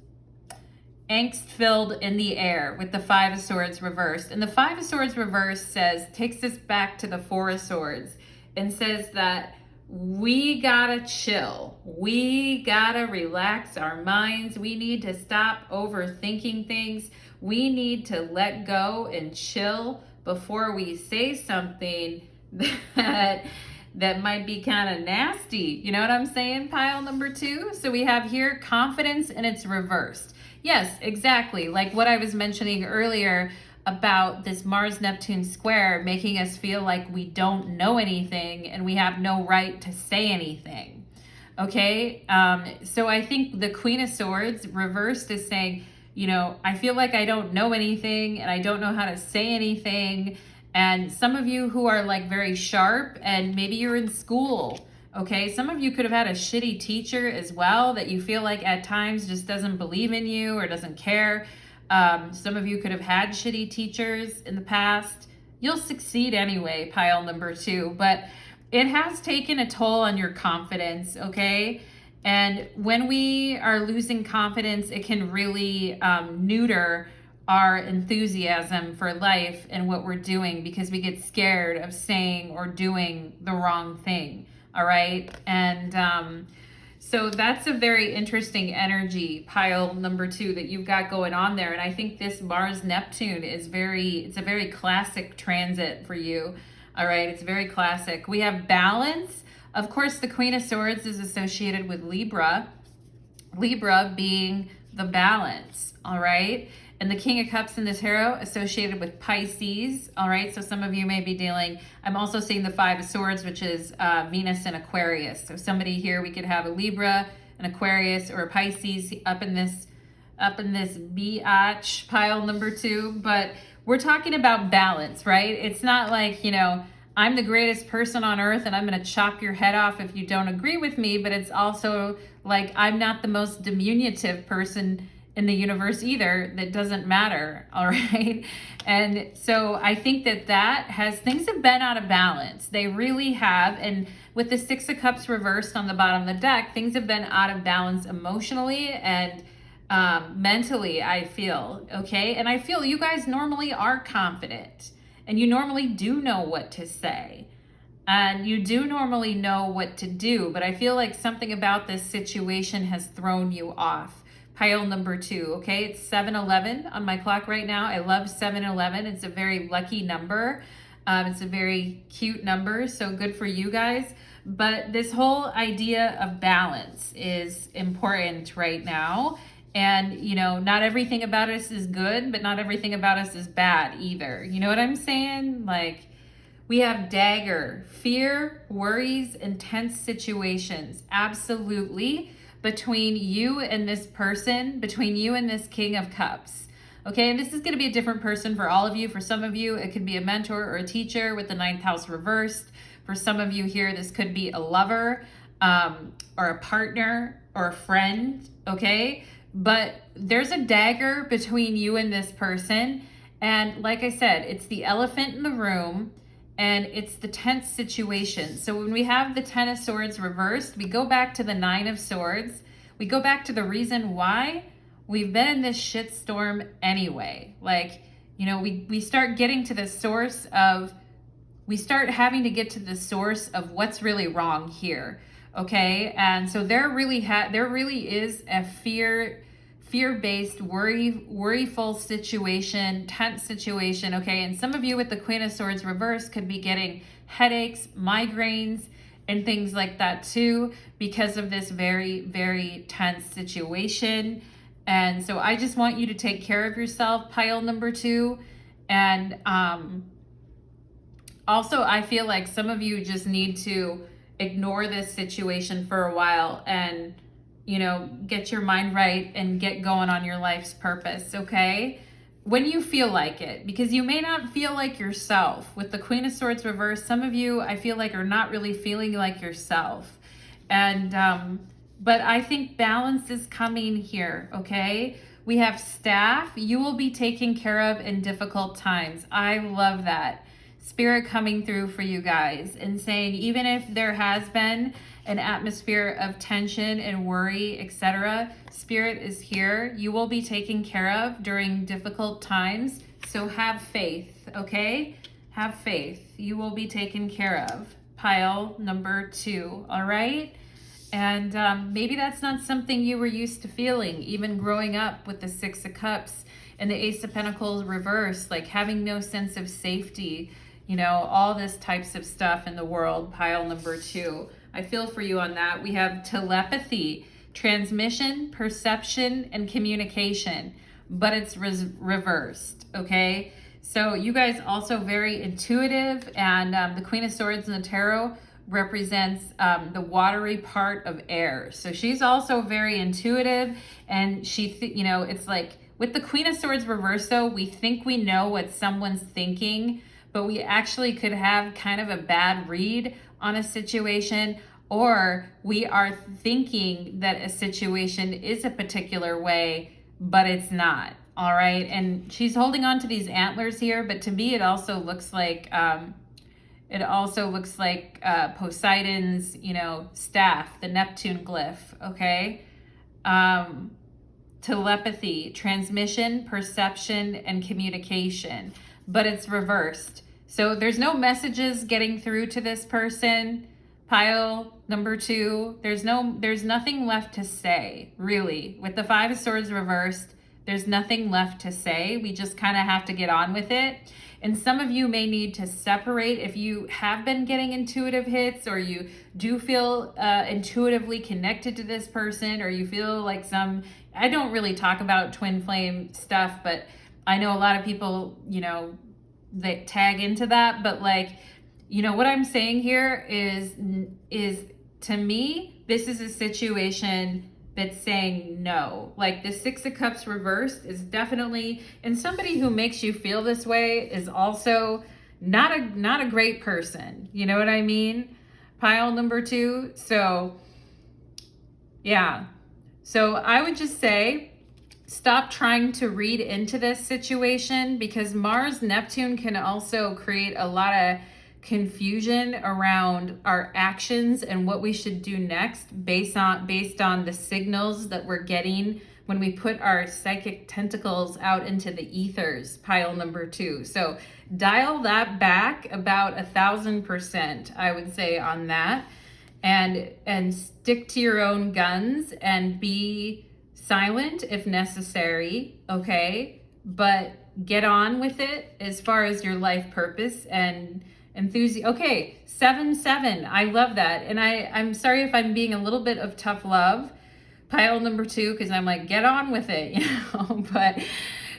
angst filled in the air with the Five of Swords reversed. And the Five of Swords reversed takes us back to the Four of Swords and says that we gotta chill. We gotta relax our minds. We need to stop overthinking things. We need to let go and chill before we say something that might be kind of nasty. You know what I'm saying, pile number 2? So we have here confidence, and it's reversed. Yes, exactly. Like what I was mentioning earlier about this Mars-Neptune square making us feel like we don't know anything and we have no right to say anything. Okay, so I think the Queen of Swords reversed is saying, you know, I feel like I don't know anything and I don't know how to say anything. And some of you who are like very sharp, and maybe you're in school, okay? Some of you could have had a shitty teacher as well that you feel like at times just doesn't believe in you or doesn't care. Some of you could have had shitty teachers in the past. You'll succeed anyway, pile number 2, but it has taken a toll on your confidence, okay? And when we are losing confidence, it can really neuter our enthusiasm for life and what we're doing, because we get scared of saying or doing the wrong thing, all right? And so that's a very interesting energy, pile number 2, that you've got going on there. And I think this Mars-Neptune is it's a very classic transit for you, all right? It's very classic. We have balance. Of course, the Queen of Swords is associated with Libra, Libra being the balance, all right? And the King of Cups in the tarot associated with Pisces, all right? So some of you may be I'm also seeing the Five of Swords, which is Venus and Aquarius. So somebody here, we could have a Libra, an Aquarius, or a Pisces up in this biatch, pile number 2. But we're talking about balance, right? It's not like, you know, I'm the greatest person on earth and I'm going to chop your head off if you don't agree with me. But it's also like, I'm not the most diminutive person in the universe either. That doesn't matter, all right? And so I think things have been out of balance. They really have. And with the Six of Cups reversed on the bottom of the deck, things have been out of balance emotionally and mentally, I feel, okay? And I feel you guys normally are confident, and you normally do know what to say, and you do normally know what to do, but I feel like something about this situation has thrown you off. Pile number 2, okay? It's 7:11 on my clock right now. I love 7:11. It's a very lucky number. It's a very cute number, so good for you guys. But this whole idea of balance is important right now. And, you know, not everything about us is good, but not everything about us is bad either. You know what I'm saying? Like, we have dagger, fear, worries, intense situations. Absolutely. Between you and this person, between you and this King of Cups. Okay, and this is going to be a different person for all of you. For some of you, it could be a mentor or a teacher with the 9th house reversed. For some of you here, this could be a lover or a partner or a friend, okay? But there's a dagger between you and this person. And like I said, it's the elephant in the room. And it's the tense situation. So when we have the 10 of Swords reversed, we go back to the 9 of Swords. We go back to the reason why we've been in this shitstorm anyway. Like, you know, we start getting to the source of, we start having to get to the source of what's really wrong here. Okay. And so there really is a fear-based, worryful situation, tense situation, okay? And some of you with the Queen of Swords reversed could be getting headaches, migraines, and things like that too, because of this very, very tense situation. And so I just want you to take care of yourself, pile number 2. And also, I feel like some of you just need to ignore this situation for a while and, you know, get your mind right and get going on your life's purpose, okay? When you feel like it, because you may not feel like yourself. With the Queen of Swords reversed, some of you, I feel like, are not really feeling like yourself. And, but I think balance is coming here, okay? We have staff. You will be taken care of in difficult times. I love that. Spirit coming through for you guys and saying, even if there has been an atmosphere of tension and worry, etc., Spirit is here. You will be taken care of during difficult times. So have faith, okay? Have faith. You will be taken care of. Pile number 2, all right? And maybe that's not something you were used to feeling, even growing up with the 6 of Cups and the Ace of Pentacles reversed, like having no sense of safety, you know, all this types of stuff in the world. Pile number 2. I feel for you on that. We have telepathy, transmission, perception, and communication, but it's reversed, okay? So you guys also very intuitive, and the Queen of Swords in the Tarot represents the watery part of air. So she's also very intuitive, and she, you know, it's like with the Queen of Swords reversed though, we think we know what someone's thinking, but we actually could have kind of a bad read on a situation, or we are thinking that a situation is a particular way, but it's not. All right. And she's holding on to these antlers here, but to me, it also looks like, Poseidon's, you know, staff, the Neptune glyph. Okay. Telepathy, transmission, perception, and communication, but it's reversed. So there's no messages getting through to this person. Pile number 2, there's nothing left to say, really. With the 5 of Swords reversed, there's nothing left to say. We just kind of have to get on with it. And some of you may need to separate if you have been getting intuitive hits, or you do feel intuitively connected to this person, or you feel like I don't really talk about twin flame stuff, but I know a lot of people, you know, they tag into that. But like, you know, what I'm saying here is to me, this is a situation that's saying no. Like the 6 of Cups reversed is definitely, and somebody who makes you feel this way is also not a great person. You know what I mean? Pile number 2. So yeah. So I would just say, stop trying to read into this situation, because Mars-Neptune can also create a lot of confusion around our actions and what we should do next based on the signals that we're getting when we put our psychic tentacles out into the ethers. Pile number 2. So dial that back about 1,000%, I would say, on that, and stick to your own guns and be silent if necessary, okay? But get on with it as far as your life purpose and enthusiasm. Okay, 7-7. I love that. And I'm sorry if I'm being a little bit of tough love. Pile number 2, because I'm like, get on with it, you know.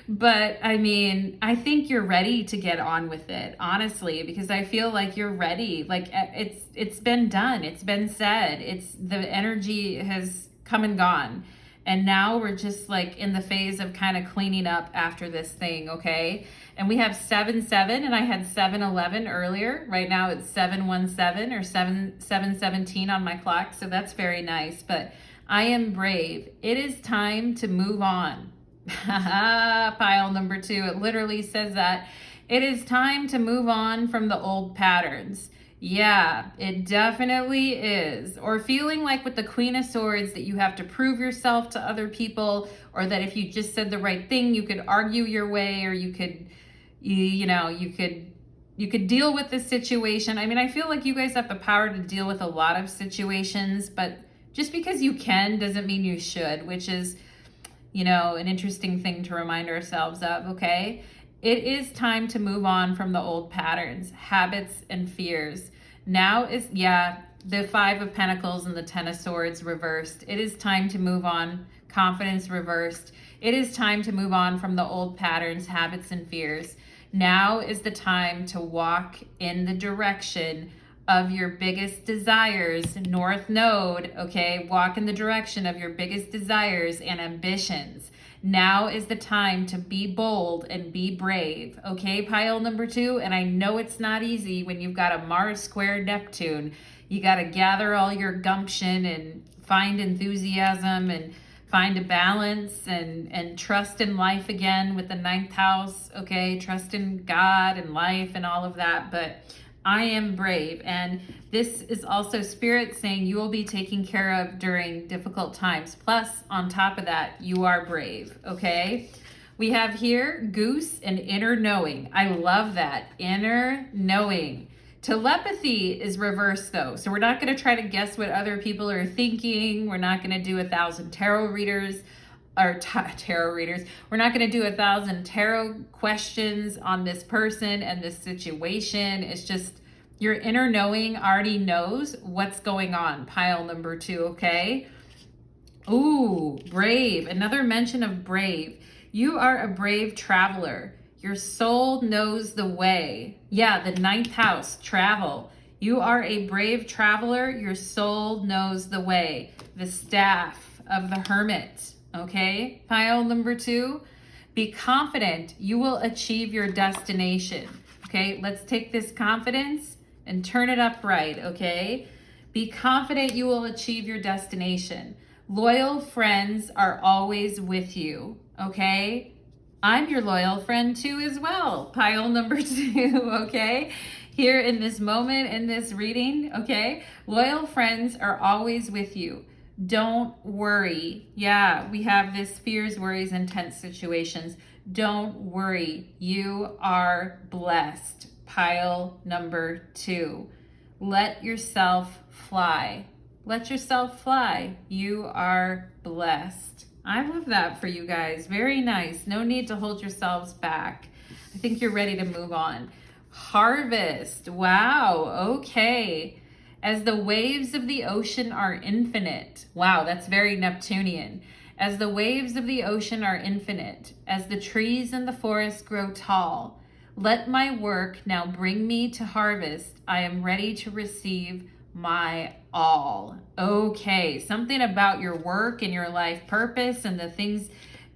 But I mean, I think you're ready to get on with it, honestly, because I feel like you're ready. Like it's been done. It's been said. The energy has come and gone. And now we're just like in the phase of kind of cleaning up after this thing, okay? And we have 7-7, and I had 7-11 earlier. Right now it's 7-1-7 or 7-17 on my clock, so that's very nice. But I am brave. It is time to move on. Pile number 2, it literally says that. It is time to move on from the old patterns. Yeah, it definitely is. Or feeling like with the Queen of Swords that you have to prove yourself to other people, or that if you just said the right thing, you could argue your way, or you could deal with the situation. I mean, I feel like you guys have the power to deal with a lot of situations, but just because you can doesn't mean you should, which is, you know, an interesting thing to remind ourselves of, okay? It is time to move on from the old patterns, habits, and fears. Now is, the 5 of Pentacles and the 10 of Swords reversed. It is time to move on. Confidence reversed. It is time to move on from the old patterns, habits, and fears. Now is the time to walk in the direction of your biggest desires, North Node, okay? Walk in the direction of your biggest desires and ambitions. Now is the time to be bold and be brave, okay? Pile number 2, and I know it's not easy when you've got a Mars square Neptune. You got to gather all your gumption and find enthusiasm and find a balance and trust in life again with the 9th house, okay? Trust in God and life and all of that. But I am brave. And this is also Spirit saying you will be taken care of during difficult times. Plus, on top of that, you are brave, okay? We have here Goose and inner knowing. I love that. Inner knowing. Telepathy is reversed though. So we're not going to try to guess what other people are thinking. We're not going to do 1,000 tarot readers or tarot readers. We're not going to do 1,000 tarot questions on this person and this situation. It's just your inner knowing already knows what's going on. Pile number 2, okay? Ooh, brave. Another mention of brave. You are a brave traveler. Your soul knows the way. Yeah, the 9th house, travel. You are a brave traveler. Your soul knows the way. The staff of the hermit. Okay, pile number 2. Be confident you will achieve your destination. Okay, let's take this confidence and turn it upright. Okay, be confident you will achieve your destination. Loyal friends are always with you. Okay, I'm your loyal friend too as well. Pile number 2, okay? Here in this moment, in this reading, okay? Loyal friends are always with you. Don't worry. Yeah, we have this fears, worries, and tense situations. Don't worry. You are blessed. Pile number 2. Let yourself fly. Let yourself fly. You are blessed. I love that for you guys. Very nice. No need to hold yourselves back. I think you're ready to move on. Harvest. Wow. Okay. As the waves of the ocean are infinite. Wow, that's very Neptunian. As the waves of the ocean are infinite, as the trees in the forest grow tall, let my work now bring me to harvest. I am ready to receive my all. Okay, something about your work and your life purpose and the things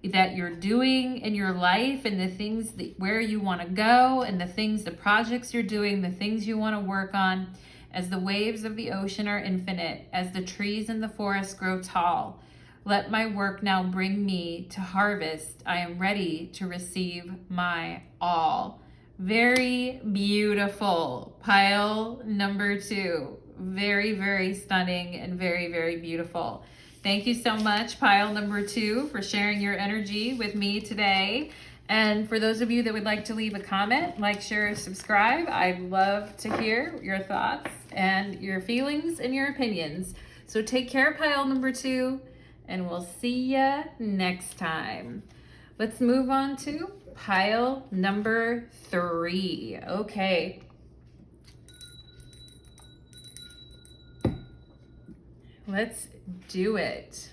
that you're doing in your life and the things where you want to go and the projects you're doing, the things you want to work on. As the waves of the ocean are infinite, as the trees in the forest grow tall, let my work now bring me to harvest. I am ready to receive my all. Very beautiful. Pile number 2. Very, very stunning and very, very beautiful. Thank you so much, pile number 2, for sharing your energy with me today. And for those of you that would like to leave a comment, like, share, subscribe, I'd love to hear your thoughts and your feelings and your opinions. So take care, pile number 2, and we'll see ya next time. Let's move on to pile number 3. Okay. Let's do it.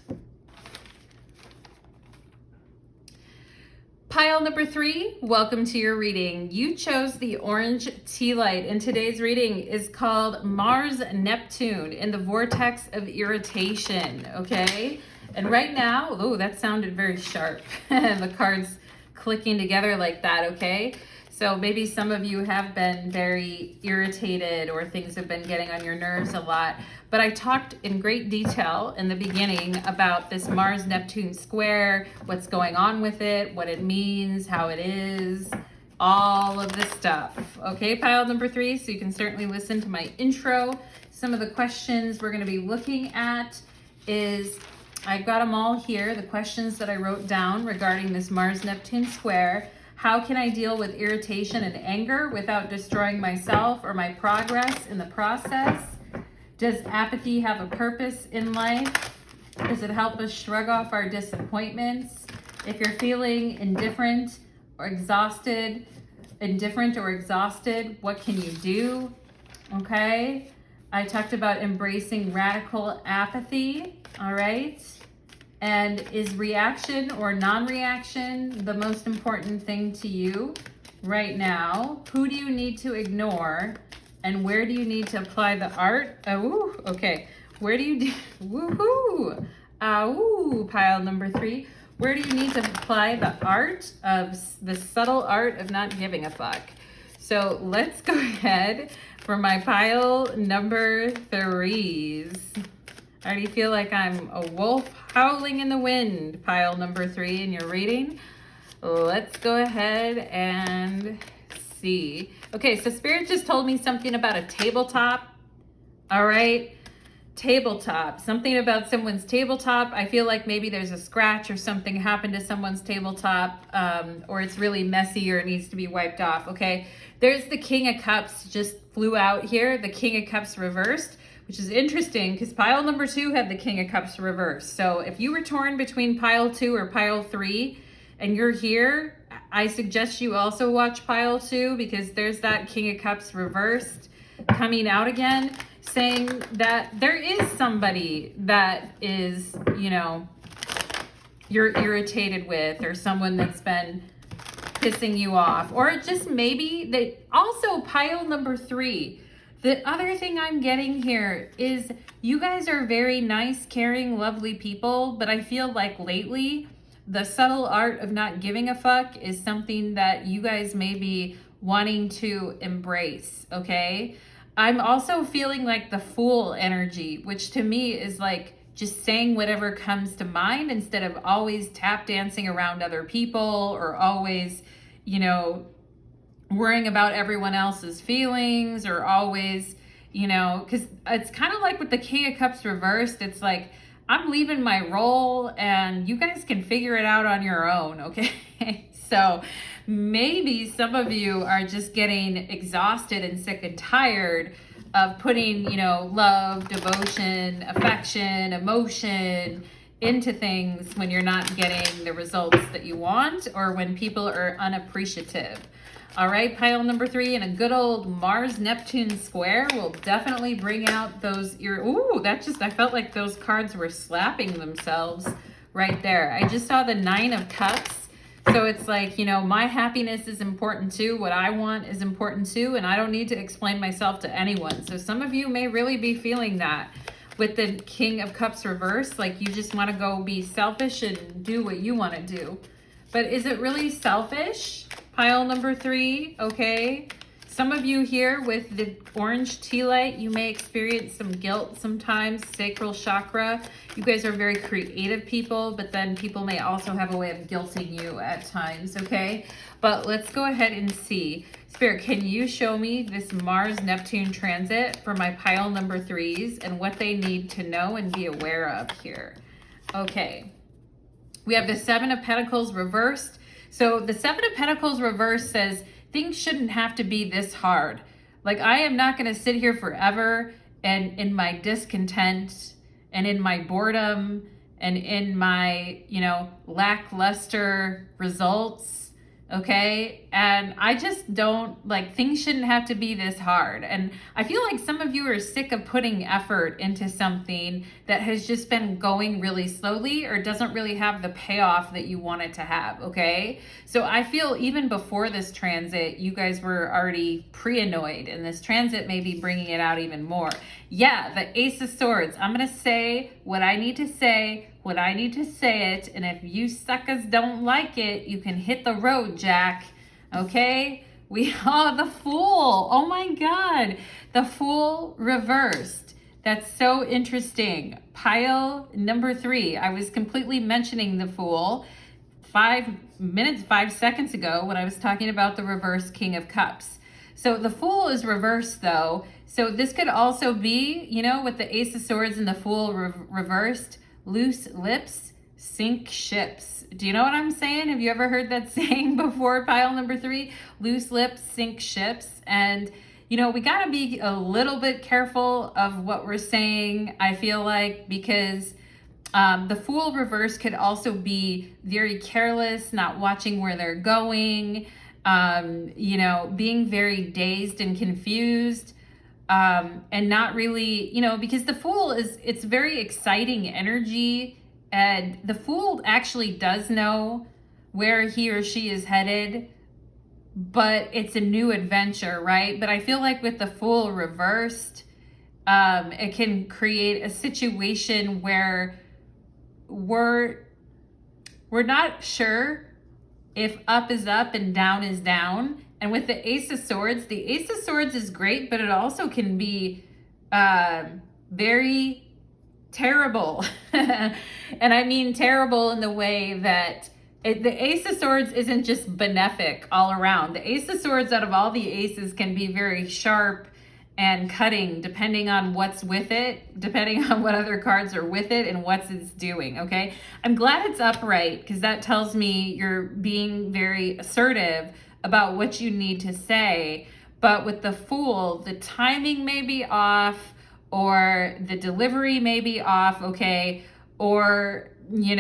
Pile number 3, welcome to your reading. You chose the orange tea light, and today's reading is called Mars-Neptune in the vortex of irritation, okay? And right now, oh, that sounded very sharp. The cards clicking together like that, okay? So maybe some of you have been very irritated or things have been getting on your nerves a lot. But I talked in great detail in the beginning about this Mars-Neptune square, what's going on with it, what it means, how it is, all of this stuff. Okay, pile number 3, so you can certainly listen to my intro. Some of the questions we're going to be looking at is, I've got them all here, the questions that I wrote down regarding this Mars-Neptune square. How can I deal with irritation and anger without destroying myself or my progress in the process? Does apathy have a purpose in life? Does it help us shrug off our disappointments? If you're feeling indifferent or exhausted, what can you do? Okay. I talked about embracing radical apathy. All right. And is reaction or non-reaction the most important thing to you right now? Who do you need to ignore? And where do you need to apply the art? Oh, okay. Where do you, woohoo! Pile number 3. Where do you need to apply the art of, the subtle art of not giving a fuck? So let's go ahead for my pile number 3s. I already feel like I'm a wolf howling in the wind, pile number 3 in your reading. Let's go ahead and see. Okay, so Spirit just told me something about a tabletop. All right, tabletop, something about someone's tabletop. I feel like maybe there's a scratch or something happened to someone's tabletop, or it's really messy or it needs to be wiped off. Okay, there's the King of Cups just flew out here, the King of Cups reversed, which is interesting because pile number 2 had the King of Cups reversed. So if you were torn between pile 2 or pile 3 and you're here, I suggest you also watch pile 2 because there's that King of Cups reversed coming out again, saying that there is somebody that is, you know, you're irritated with, or someone that's been pissing you off, or just maybe they also pile number 3. The other thing I'm getting here is you guys are very nice, caring, lovely people, but I feel like lately the subtle art of not giving a fuck is something that you guys may be wanting to embrace, okay? I'm also feeling like the Fool energy, which to me is like just saying whatever comes to mind instead of always tap dancing around other people or always, you know, worrying about everyone else's feelings or always, you know, because it's kind of like with the King of Cups reversed, it's like, I'm leaving my role and you guys can figure it out on your own, okay? So maybe some of you are just getting exhausted and sick and tired of putting, you know, love, devotion, affection, emotion into things when you're not getting the results that you want or when people are unappreciative. All right, pile number 3 and a good old Mars-Neptune square will definitely bring out those ooh, that just, I felt like those cards were slapping themselves right there. I just saw the 9 of Cups. So it's like, you know, my happiness is important too. What I want is important too. And I don't need to explain myself to anyone. So some of you may really be feeling that with the King of Cups reversed. Like you just want to go be selfish and do what you want to do. But is it really selfish? Pile number 3, okay? Some of you here with the orange tea light, you may experience some guilt sometimes, sacral chakra. You guys are very creative people, but then people may also have a way of guilting you at times, okay? But let's go ahead and see. Spirit, can you show me this Mars-Neptune transit for my pile number 3s and what they need to know and be aware of here? Okay. We have the 7 of Pentacles reversed. So the 7 of Pentacles reversed says things shouldn't have to be this hard. Like I am not going to sit here forever and in my discontent and in my boredom and in my, you know, lackluster results. Okay. And I just don't like, things shouldn't have to be this hard. And I feel like some of you are sick of putting effort into something that has just been going really slowly or doesn't really have the payoff that you want it to have. Okay. So I feel even before this transit, you guys were already pre-annoyed and this transit may be bringing it out even more. Yeah. The Ace of Swords. I'm going to say what I need to say when I need to say it, and if you suckers don't like it, you can hit the road, Jack. Okay? The Fool. Oh my God. The Fool reversed. That's so interesting. Pile number 3. I was completely mentioning the Fool 5 seconds ago when I was talking about the reverse King of Cups. So the Fool is reversed though. So this could also be, you know, with the Ace of Swords and the Fool reversed, loose lips sink ships. Do you know what I'm saying? Have you ever heard that saying before, pile number 3? Loose lips sink ships. And, you know, we got to be a little bit careful of what we're saying, I feel like, because the Fool reverse could also be very careless, not watching where they're going, you know, being very dazed and confused. And not really, you know, because the Fool it's very exciting energy, and the Fool actually does know where he or she is headed, but it's a new adventure, right? But I feel like with the Fool reversed, it can create a situation where we're not sure if up is up and down is down. And with the Ace of Swords is great, but it also can be very terrible. And I mean terrible in the way that the Ace of Swords isn't just benefic all around. The Ace of Swords, out of all the aces, can be very sharp and cutting depending on what's with it, depending on what other cards are with it and what it's doing, okay? I'm glad it's upright because that tells me you're being very assertive about what you need to say. But with the Fool, the timing may be off, or the delivery may be off, okay? Or you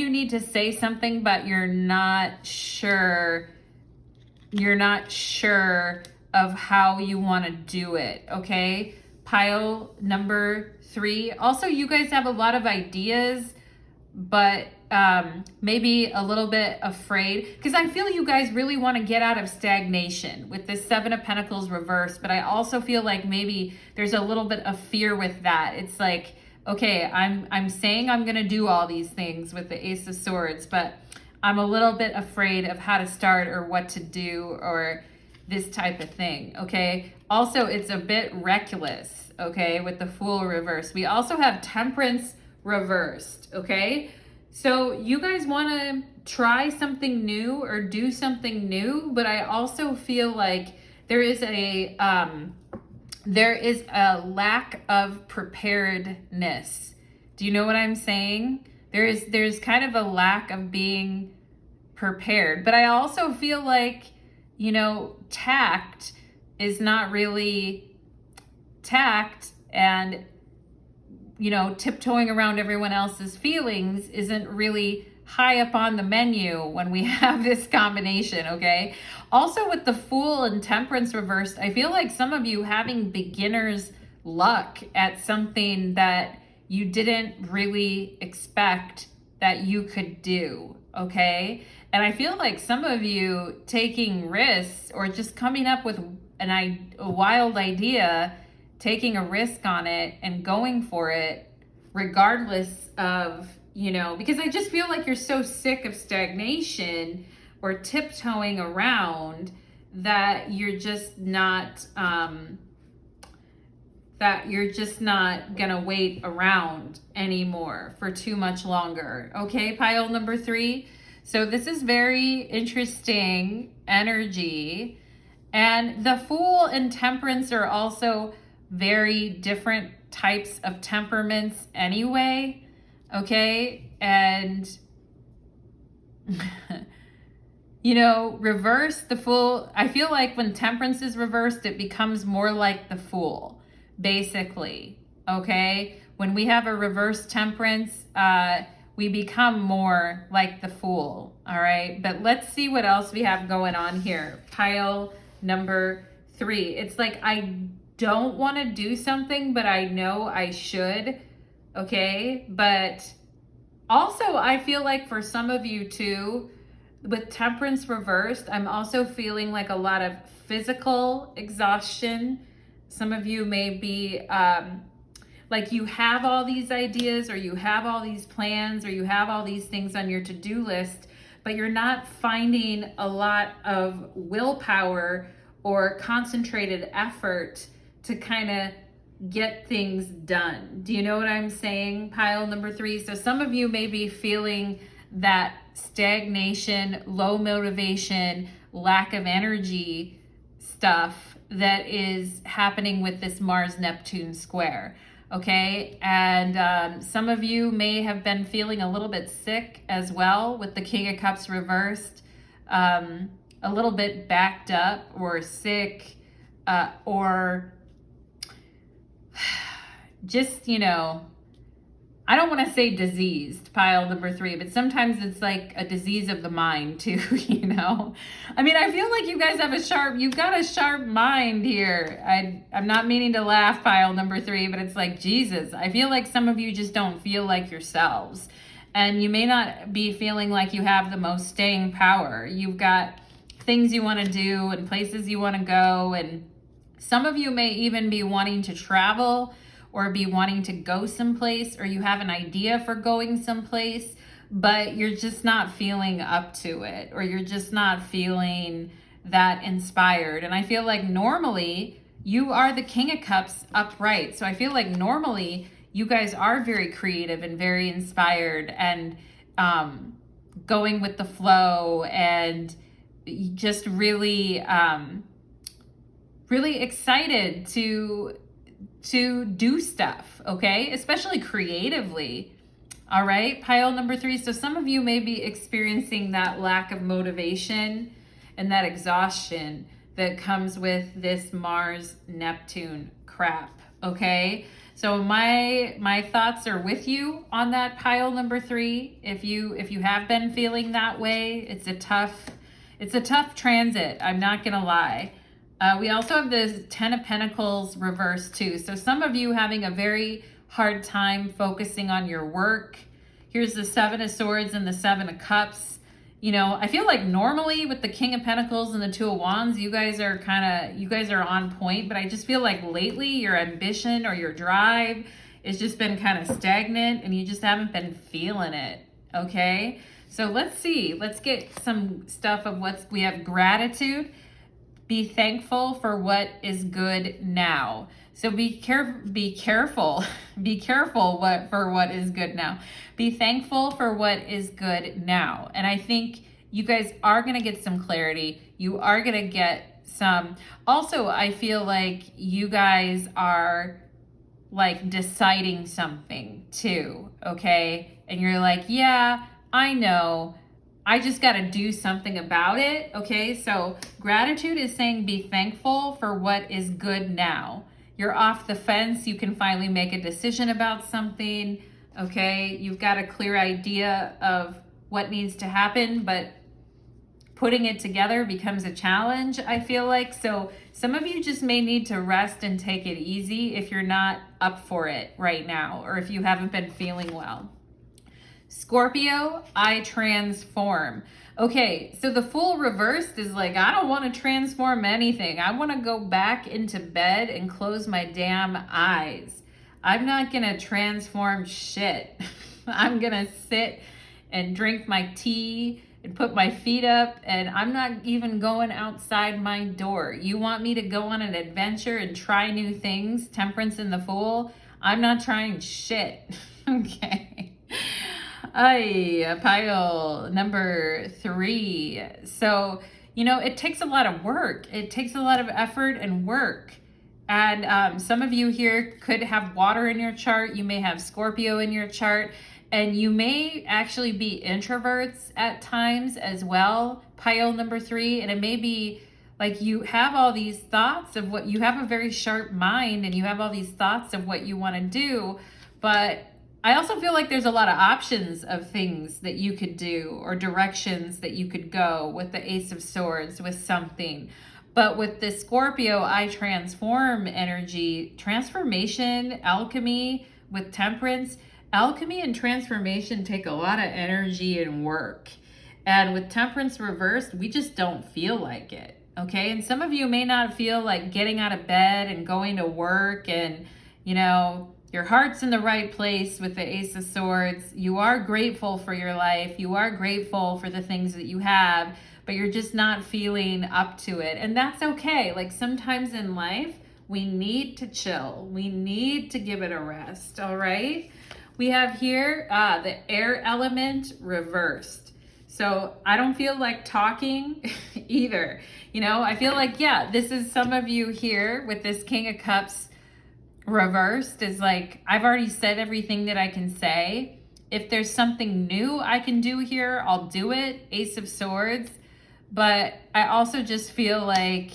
need to say something, but you're not sure of how you want to do it, okay? Pile number 3. Also, you guys have a lot of ideas, but maybe a little bit afraid, because I feel you guys really want to get out of stagnation with this 7 of Pentacles reversed, but I also feel like maybe there's a little bit of fear with that. It's like, okay, I'm saying I'm going to do all these things with the Ace of Swords, but I'm a little bit afraid of how to start or what to do or this type of thing, okay? Also, it's a bit reckless, okay, with the Fool reversed. We also have Temperance reversed, okay? So you guys want to try something new or do something new, but I also feel like there is a lack of preparedness. Do you know what I'm saying? There's kind of a lack of being prepared, but I also feel like, tact is not really tact, and tiptoeing around everyone else's feelings isn't really high up on the menu when we have this combination, okay? Also, with the Fool and Temperance reversed, I feel like some of you having beginner's luck at something that you didn't really expect that you could do, okay? And I feel like some of you taking risks or just coming up with a wild idea, taking a risk on it and going for it, regardless of, because I just feel like you're so sick of stagnation or tiptoeing around that you're just not gonna wait around anymore for too much longer. Okay, pile number 3. So this is very interesting energy. And the Fool and Temperance are also very different types of temperaments anyway, okay? And reverse the Fool, I feel like when Temperance is reversed, it becomes more like the Fool, basically, okay? When we have a reverse Temperance, we become more like the Fool, all right? But let's see what else we have going on here. Pile number 3. It's like I don't want to do something, but I know I should, okay? But also, I feel like for some of you too, with Temperance reversed, I'm also feeling like a lot of physical exhaustion. Some of you may be like you have all these ideas, or you have all these plans, or you have all these things on your to-do list, but you're not finding a lot of willpower or concentrated effort to kind of get things done. Do you know what I'm saying? Pile number 3. So some of you may be feeling that stagnation, low motivation, lack of energy stuff that is happening with this Mars-Neptune square. Okay, and some of you may have been feeling a little bit sick as well with the King of Cups reversed, a little bit backed up or sick, or just, I don't want to say diseased, pile number 3, but sometimes it's like a disease of the mind too, I mean, I feel like you guys have you've got a sharp mind here. I'm not meaning to laugh, pile number 3, but it's like, Jesus, I feel like some of you just don't feel like yourselves. And you may not be feeling like you have the most staying power. You've got things you want to do and places you want to go. And some of you may even be wanting to travel or be wanting to go someplace, or you have an idea for going someplace, but you're just not feeling up to it, or you're just not feeling that inspired. And I feel like normally you are the King of Cups upright. So I feel like normally you guys are very creative and very inspired and going with the flow and just really, really excited to do stuff, okay? Especially creatively. All right, pile number 3. So some of you may be experiencing that lack of motivation and that exhaustion that comes with this Mars-Neptune crap, okay? So my thoughts are with you on that pile number 3. If you have been feeling that way, it's a tough transit, I'm not gonna lie. We also have the 10 of Pentacles reversed too. So some of you having a very hard time focusing on your work. Here's the 7 of Swords and the 7 of Cups. You know, I feel like normally with the King of Pentacles and the 2 of Wands, you guys are on point, but I just feel like lately your ambition or your drive has just been kind of stagnant and you just haven't been feeling it, okay? So let's see, let's get some stuff of we have gratitude. Be thankful for what is good now. So be careful for what is good now. Be thankful for what is good now. And I think you guys are going to get some clarity. You are going to get some. Also, I feel like you guys are like deciding something too, okay? And you're like, yeah, I know. I just got to do something about it, okay? So gratitude is saying be thankful for what is good now. You're off the fence. You can finally make a decision about something, okay? You've got a clear idea of what needs to happen, but putting it together becomes a challenge, I feel like. So some of you just may need to rest and take it easy if you're not up for it right now, or if you haven't been feeling well. Scorpio, I transform. Okay, so the Fool reversed is like, I don't want to transform anything. I want to go back into bed and close my damn eyes. I'm not going to transform shit. I'm going to sit and drink my tea and put my feet up, and I'm not even going outside my door. You want me to go on an adventure and try new things, Temperance and the Fool? I'm not trying shit. Okay. Pile number 3. So, you know, it takes a lot of work. It takes a lot of effort and work. And some of you here could have water in your chart. You may have Scorpio in your chart. And you may actually be introverts at times as well, pile number 3. And it may be like you have all these thoughts of what you have a very sharp mind and you have all these thoughts of what you want to do. But I also feel like there's a lot of options of things that you could do or directions that you could go with the Ace of Swords with something. But with the Scorpio, I transform energy, transformation, alchemy with Temperance. Alchemy and transformation take a lot of energy and work. And with Temperance reversed, we just don't feel like it, okay? And some of you may not feel like getting out of bed and going to work and, you know, your heart's in the right place with the Ace of Swords. You are grateful for your life. You are grateful for the things that you have, but you're just not feeling up to it. And that's okay. Like sometimes in life, we need to chill. We need to give it a rest, all right? We have here the air element reversed. So I don't feel like talking either. You know, I feel like, yeah, this is some of you here with this King of Cups reversed is like, I've already said everything that I can say. If there's something new I can do here, I'll do it. Ace of Swords. But I also just feel like,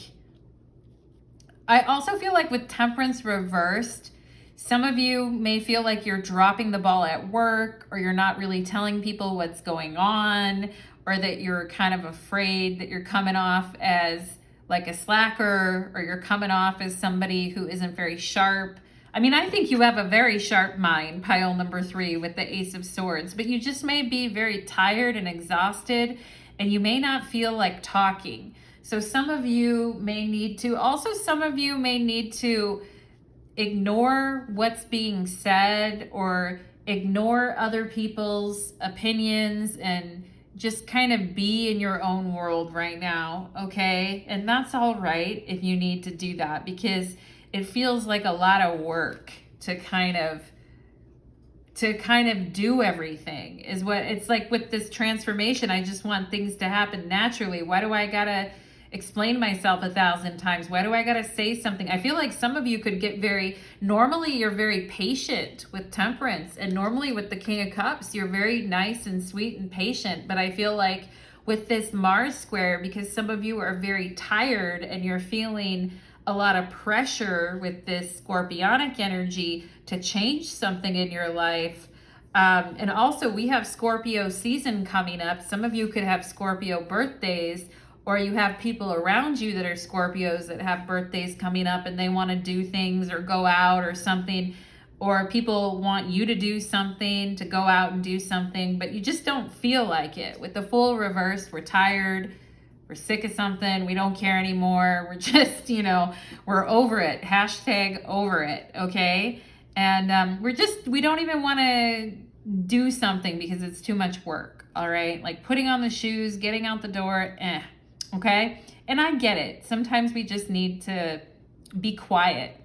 with Temperance reversed, some of you may feel like you're dropping the ball at work, or you're not really telling people what's going on, or that you're kind of afraid that you're coming off as like a slacker, or you're coming off as somebody who isn't very sharp. I mean, I think you have a very sharp mind, pile number 3 with the Ace of Swords, but you just may be very tired and exhausted, and you may not feel like talking. So some of you may need to, ignore what's being said or ignore other people's opinions and just kind of be in your own world right now, okay? And that's all right if you need to do that, because it feels like a lot of work to kind of do everything is what it's like with this transformation. I just want things to happen naturally. Why do I gotta explain myself 1,000 times? Why do I gotta say something? I feel like some of you could get normally you're very patient with Temperance, and normally with the King of Cups, you're very nice and sweet and patient. But I feel like with this Mars square, because some of you are very tired and you're feeling a lot of pressure with this scorpionic energy to change something in your life. And also we have Scorpio season coming up. Some of you could have Scorpio birthdays, or you have people around you that are Scorpios that have birthdays coming up and they want to do things or go out or something, or people want you to do something, to go out and do something, but you just don't feel like it. With the Fool reversed, we're tired, we're sick of something, we don't care anymore, we're just, we're over it, hashtag over it, okay? And we don't even want to do something because it's too much work, all right? Like putting on the shoes, getting out the door, okay? And I get it. Sometimes we just need to be quiet.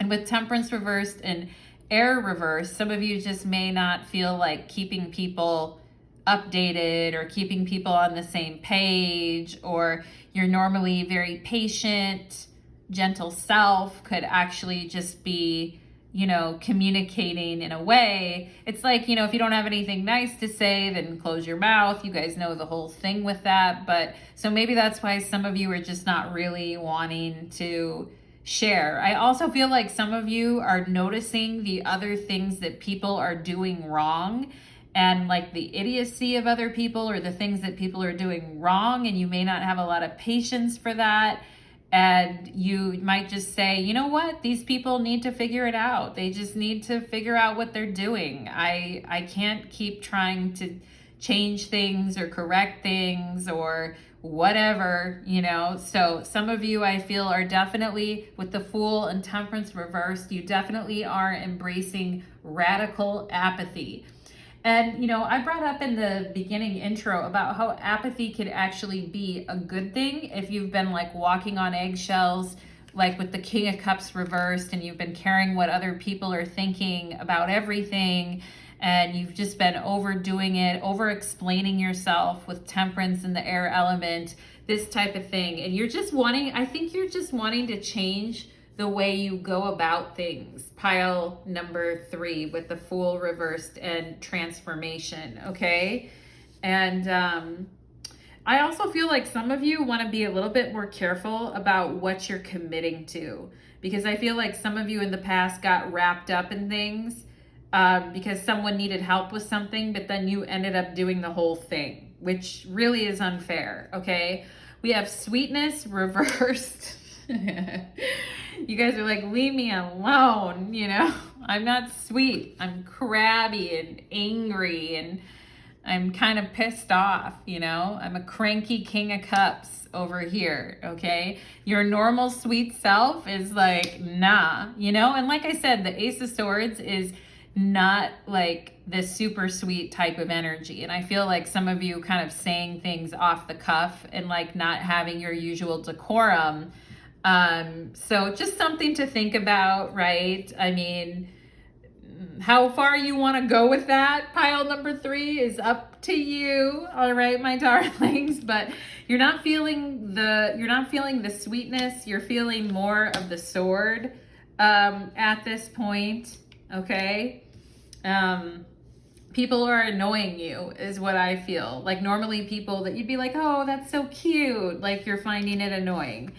And with Temperance reversed and Air reversed, some of you just may not feel like keeping people updated or keeping people on the same page, or you're normally very patient, gentle self could actually just be, communicating in a way. It's like, if you don't have anything nice to say, then close your mouth. You guys know the whole thing with that. But so maybe that's why some of you are just not really wanting to share. I also feel like some of you are noticing the other things that people are doing wrong, and like the idiocy of other people or the things that people are doing wrong, and you may not have a lot of patience for that. And you might just say, you know what, these people need to figure it out. They just need to figure out what they're doing. I can't keep trying to change things or correct things or whatever, So some of you, I feel, are definitely, with the Fool and Temperance reversed, you definitely are embracing radical apathy. And, I brought up in the beginning intro about how apathy could actually be a good thing if you've been like walking on eggshells, like with the King of Cups reversed, and you've been caring what other people are thinking about everything, and you've just been overdoing it, over-explaining yourself with Temperance and the air element, this type of thing. And you're just wanting to change the way you go about things. Pile number 3 with the Fool reversed and transformation, okay? And I also feel like some of you want to be a little bit more careful about what you're committing to, because I feel like some of you in the past got wrapped up in things because someone needed help with something, but then you ended up doing the whole thing, which really is unfair, okay? We have Sweetness reversed. You guys are like, leave me alone, I'm not sweet. I'm crabby and angry, and I'm kind of pissed off, I'm a cranky King of Cups over here, okay? Your normal sweet self is like, nah, And like I said, the Ace of Swords is not like the super sweet type of energy. And I feel like some of you kind of saying things off the cuff and like not having your usual decorum. So just something to think about, right? I mean, how far you want to go with that, pile number 3, is up to you. All right, my darlings, but you're not feeling the sweetness. You're feeling more of the sword, at this point. Okay. People are annoying you is what I feel. Like normally people that you'd be like, oh, that's so cute. Like you're finding it annoying.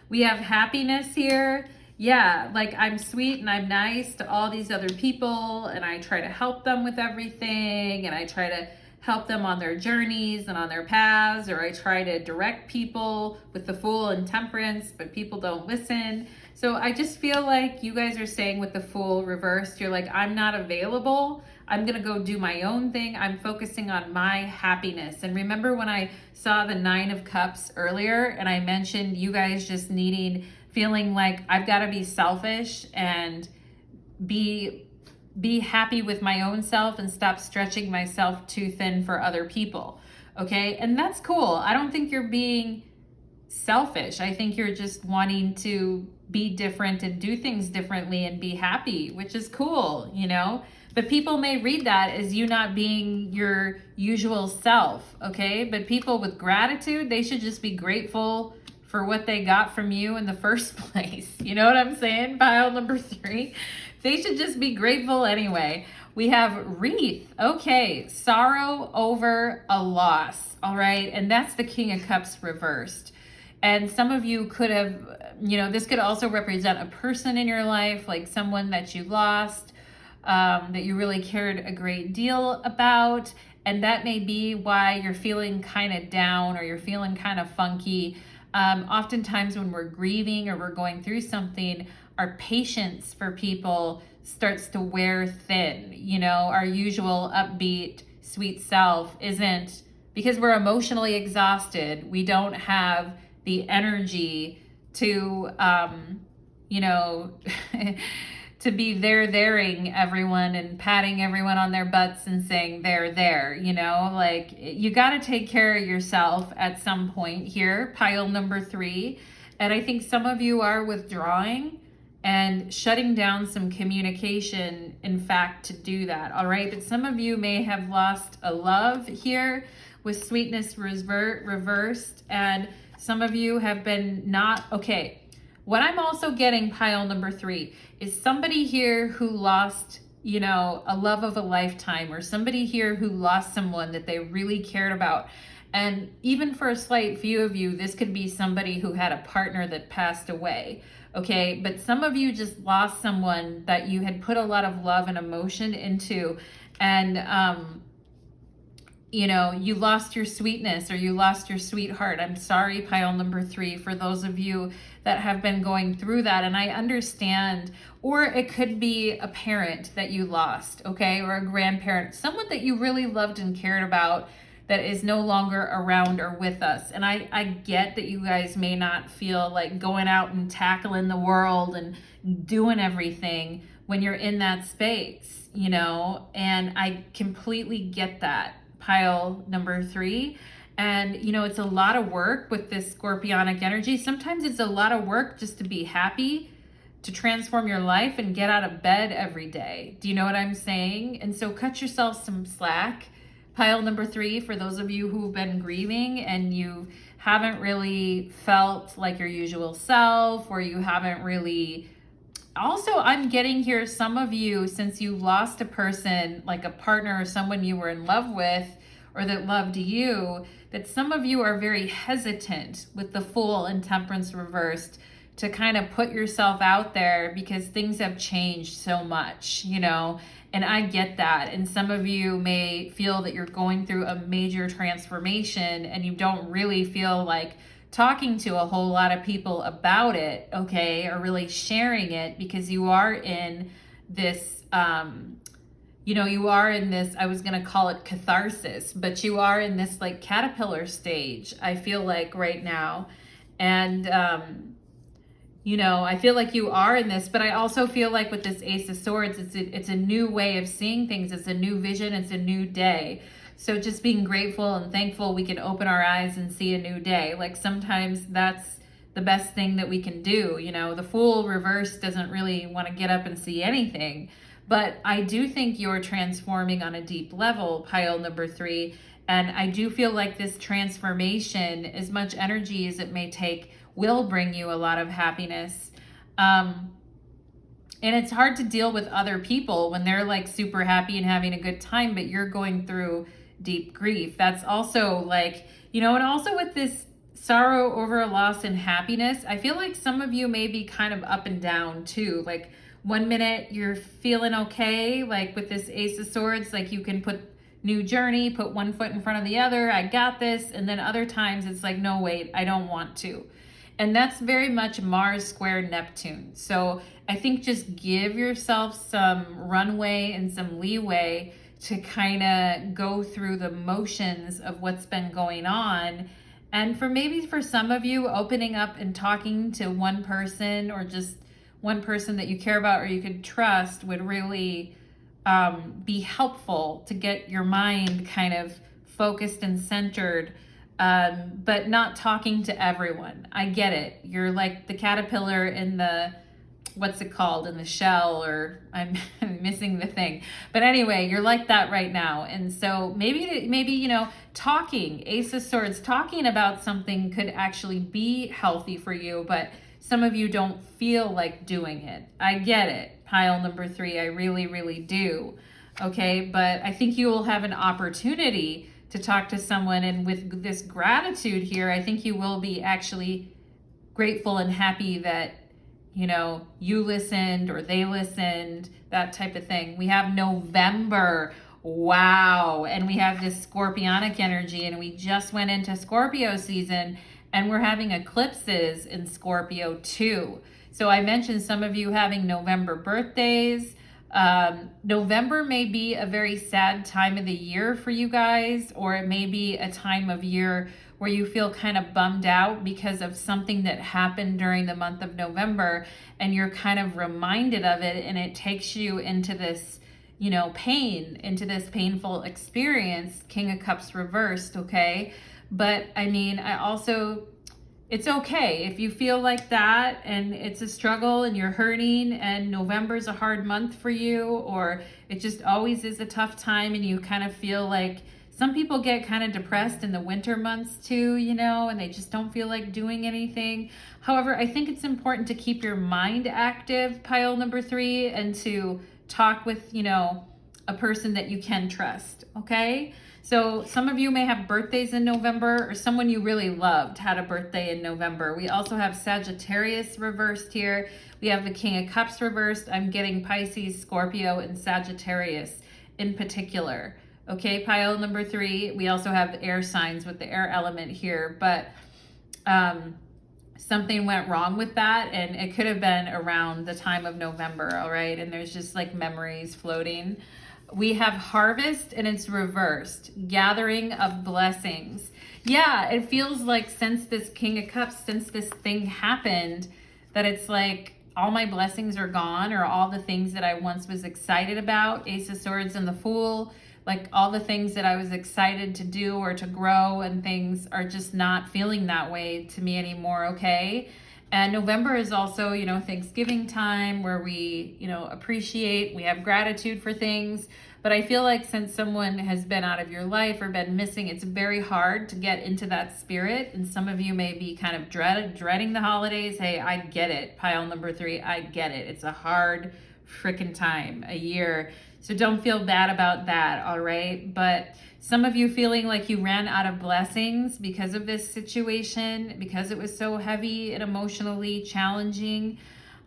We have happiness here. Yeah, like I'm sweet and I'm nice to all these other people, and I try to help them with everything, and I try to help them on their journeys and on their paths, or I try to direct people with the Fool and Temperance, but people don't listen. So I just feel like you guys are saying with the Fool reversed, you're like, I'm not available. I'm going to go do my own thing. I'm focusing on my happiness. And remember when I saw the 9 of Cups earlier and I mentioned you guys just feeling like I've got to be selfish and be happy with my own self and stop stretching myself too thin for other people. okay? And that's cool. I don't think you're being selfish. I think you're just wanting to be different and do things differently and be happy, which is cool, you know? But people may read that as you not being your usual self, okay? But people with gratitude, they should just be grateful for what they got from you in the first place. You know what I'm saying? Pile number 3. They should just be grateful anyway. We have wreath. Okay, sorrow over a loss, all right? And that's the King of Cups reversed. And some of you could have, you know, this could also represent a person in your life, like someone that you lost, that you really cared a great deal about. And that may be why you're feeling kind of down or you're feeling kind of funky. Oftentimes when we're grieving or we're going through something, our patience for people starts to wear thin. You know, our usual upbeat, sweet self isn't, because we're emotionally exhausted. We don't have the energy to, you know, to be there-thering everyone and patting everyone on their butts and saying they're there, you know, like you got to take care of yourself at some point here, pile number 3. And I think some of you are withdrawing and shutting down some communication, in fact, to do that, all right? But some of you may have lost a love here with sweetness reversed, and some of you have been not, okay. What I'm also getting, pile number 3, is somebody here who lost, you know, a love of a lifetime, or somebody here who lost someone that they really cared about. And even for a slight few of you, this could be somebody who had a partner that passed away, okay? But some of you just lost someone that you had put a lot of love and emotion into, and you know, you lost your sweetness or you lost your sweetheart. I'm sorry, pile number 3, for those of you that have been going through that. And I understand, or it could be a parent that you lost, okay? Or a grandparent, someone that you really loved and cared about that is no longer around or with us. And I get that you guys may not feel like going out and tackling the world and doing everything when you're in that space, you know? And I completely get that. Pile number 3. And you know, it's a lot of work with this scorpionic energy. Sometimes it's a lot of work just to be happy, to transform your life and get out of bed every day. Do you know what I'm saying? And so cut yourself some slack. Pile number 3, for those of you who've been grieving and you haven't really felt like your usual self, or you haven't really, also, I'm getting here, some of you, since you lost a person, like a partner or someone you were in love with or that loved you, that some of you are very hesitant with the Fool and Temperance reversed to kind of put yourself out there because things have changed so much, you know, and I get that. And some of you may feel that you're going through a major transformation and you don't really feel like talking to a whole lot of people about it, okay, or really sharing it, because you are in this, you know, you are in this, I was going to call it catharsis, but you are in this like caterpillar stage, I feel like right now. And, you know, I feel like you are in this, but I also feel like with this Ace of Swords, it's a new way of seeing things. It's a new vision. It's a new day. So just being grateful and thankful we can open our eyes and see a new day. Like sometimes that's the best thing that we can do. You know, the Fool reverse doesn't really want to get up and see anything. But I do think you're transforming on a deep level, pile number 3. And I do feel like this transformation, as much energy as it may take, will bring you a lot of happiness. And it's hard to deal with other people when they're like super happy and having a good time, but you're going through deep grief. That's also like, you know, and also with this sorrow over a loss and happiness, I feel like some of you may be kind of up and down too. Like 1 minute you're feeling okay, like with this Ace of Swords, like you can put new journey, put one foot in front of the other, I got this. And then other times it's like, no, wait, I don't want to. And that's very much Mars square Neptune. So I think just give yourself some runway and some leeway to kind of go through the motions of what's been going on. And for some of you, opening up and talking to one person, or just one person that you care about or you could trust, would really be helpful to get your mind kind of focused and centered, but not talking to everyone. I get it. You're like the caterpillar in the, what's it called, in the shell, or I'm missing the thing. But anyway, you're like that right now. And so maybe, you know, talking, Ace of Swords, talking about something could actually be healthy for you, but some of you don't feel like doing it. I get it. Pile number 3, I really, really do. Okay, but I think you will have an opportunity to talk to someone, and with this gratitude here, I think you will be actually grateful and happy that, you know, you listened or they listened, that type of thing. We have November. Wow. And we have this scorpionic energy, and we just went into Scorpio season, and we're having eclipses in Scorpio too. So I mentioned some of you having November birthdays. November may be a very sad time of the year for you guys, or it may be a time of year where you feel kind of bummed out because of something that happened during the month of November, and you're kind of reminded of it, and it takes you into this, you know, pain, into this painful experience. King of Cups reversed, okay? But I mean, it's okay if you feel like that and it's a struggle and you're hurting and November's a hard month for you, or it just always is a tough time and you kind of feel like, some people get kind of depressed in the winter months too, you know, and they just don't feel like doing anything. However, I think it's important to keep your mind active, pile number 3, and to talk with, you know, a person that you can trust, okay? So some of you may have birthdays in November, or someone you really loved had a birthday in November. We also have Sagittarius reversed here. We have the King of Cups reversed. I'm getting Pisces, Scorpio, and Sagittarius in particular. Okay, pile number 3. We also have air signs with the air element here, but something went wrong with that, and it could have been around the time of November, all right? And there's just like memories floating. We have harvest, and it's reversed. Gathering of blessings. Yeah, it feels like since this King of Cups, since this thing happened, that it's like all my blessings are gone, or all the things that I once was excited about. Ace of Swords and the Fool. Like all the things that I was excited to do or to grow and things are just not feeling that way to me anymore, okay? And November is also, you know, Thanksgiving time where we, you know, appreciate, we have gratitude for things. But I feel like since someone has been out of your life or been missing, it's very hard to get into that spirit. And some of you may be kind of dreading the holidays. Hey, I get it. Pile number 3, I get it. It's a hard freaking time, a year. So don't feel bad about that, all right? But some of you feeling like you ran out of blessings because of this situation, because it was so heavy and emotionally challenging,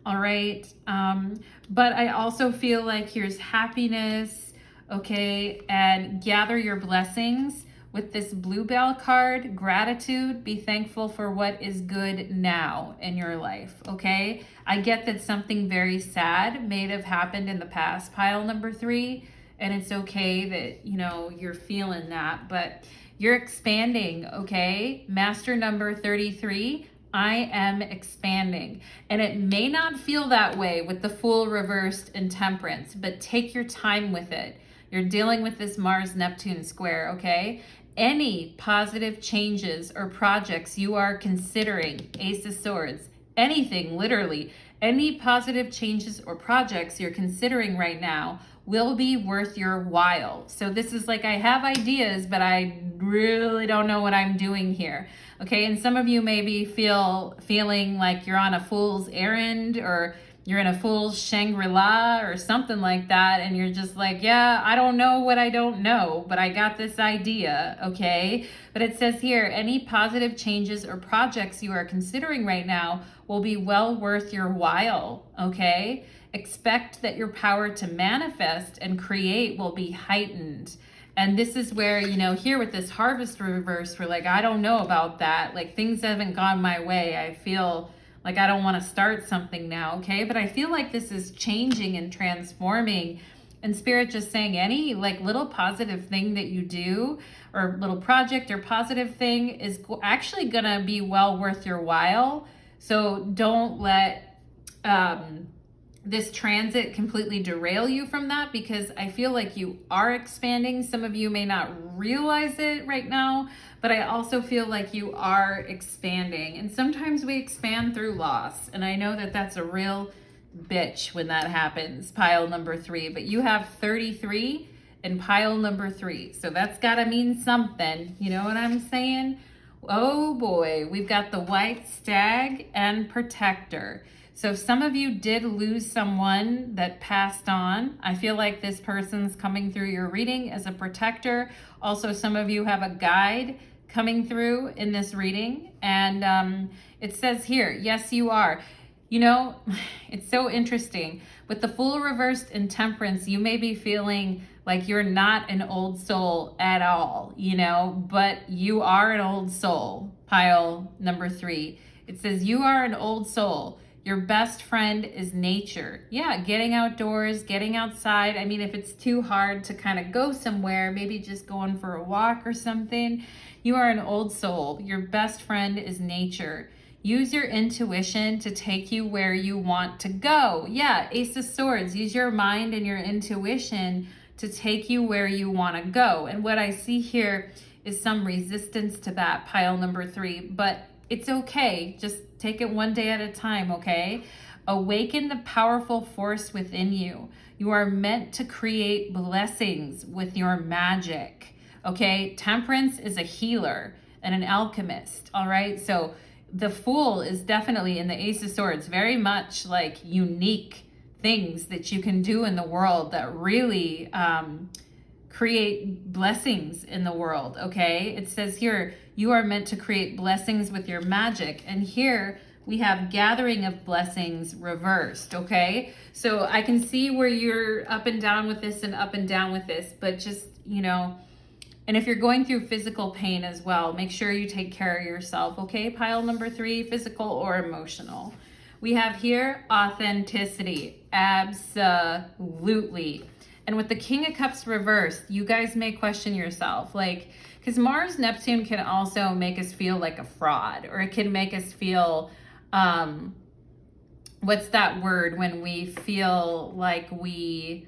all right? But I also feel like here's happiness, okay? And gather your blessings with this bluebell card, gratitude, be thankful for what is good now in your life, okay? I get that something very sad may have happened in the past, pile number 3, and it's okay that, you know, you're feeling that, but you're expanding, okay? Master number 33, I am expanding. And it may not feel that way with the Fool reversed and Temperance, but take your time with it. You're dealing with this Mars-Neptune square, okay? Any positive changes or projects you are considering, Ace of Swords, anything, literally, any positive changes or projects you're considering right now will be worth your while. So this is like, I have ideas, but I really don't know what I'm doing here. Okay, and some of you maybe feeling like you're on a fool's errand, or you're in a fool's Shangri-La or something like that, and you're just like, yeah, I don't know what I don't know, but I got this idea, okay? But it says here, any positive changes or projects you are considering right now will be well worth your while, okay? Expect that your power to manifest and create will be heightened. And this is where, you know, here with this harvest reverse, we're like, I don't know about that. Like, things haven't gone my way. I feel like I don't want to start something now, okay? But I feel like this is changing and transforming. And Spirit just saying any like little positive thing that you do, or little project or positive thing, is actually going to be well worth your while. So don't let this transit completely derail you from that, because I feel like you are expanding. Some of you may not realize it right now, but I also feel like you are expanding. And sometimes we expand through loss. And I know that that's a real bitch when that happens, pile number 3. But you have 33 in pile number 3. So that's got to mean something. You know what I'm saying? Oh boy, we've got the white stag and protector. So some of you did lose someone that passed on. I feel like this person's coming through your reading as a protector. Also, some of you have a guide coming through in this reading. And it says here, yes, you are. You know, it's so interesting. With the Fool reversed in Temperance, you may be feeling like you're not an old soul at all, you know, but you are an old soul. Pile number 3. It says you are an old soul. Your best friend is nature. Yeah, getting outdoors, getting outside. I mean, if it's too hard to kind of go somewhere, maybe just going for a walk or something, you are an old soul. Your best friend is nature. Use your intuition to take you where you want to go. Yeah, Ace of Swords. Use your mind and your intuition to take you where you want to go. And what I see here is some resistance to that, pile number 3, but it's okay. Just take it one day at a time, okay? Awaken the powerful force within you. You are meant to create blessings with your magic, okay? Temperance is a healer and an alchemist, all right? So the Fool is definitely in the Ace of Swords, very much like unique things that you can do in the world that really create blessings in the world, okay? It says here, you are meant to create blessings with your magic. And here we have gathering of blessings reversed, okay? So I can see where you're up and down with this and up and down with this, but just, you know, and if you're going through physical pain as well, make sure you take care of yourself, okay? Pile number 3, physical or emotional. We have here authenticity, absolutely. And with the King of Cups reversed, you guys may question yourself, like, because Mars-Neptune can also make us feel like a fraud, or it can make us feel, what's that word when we feel like we,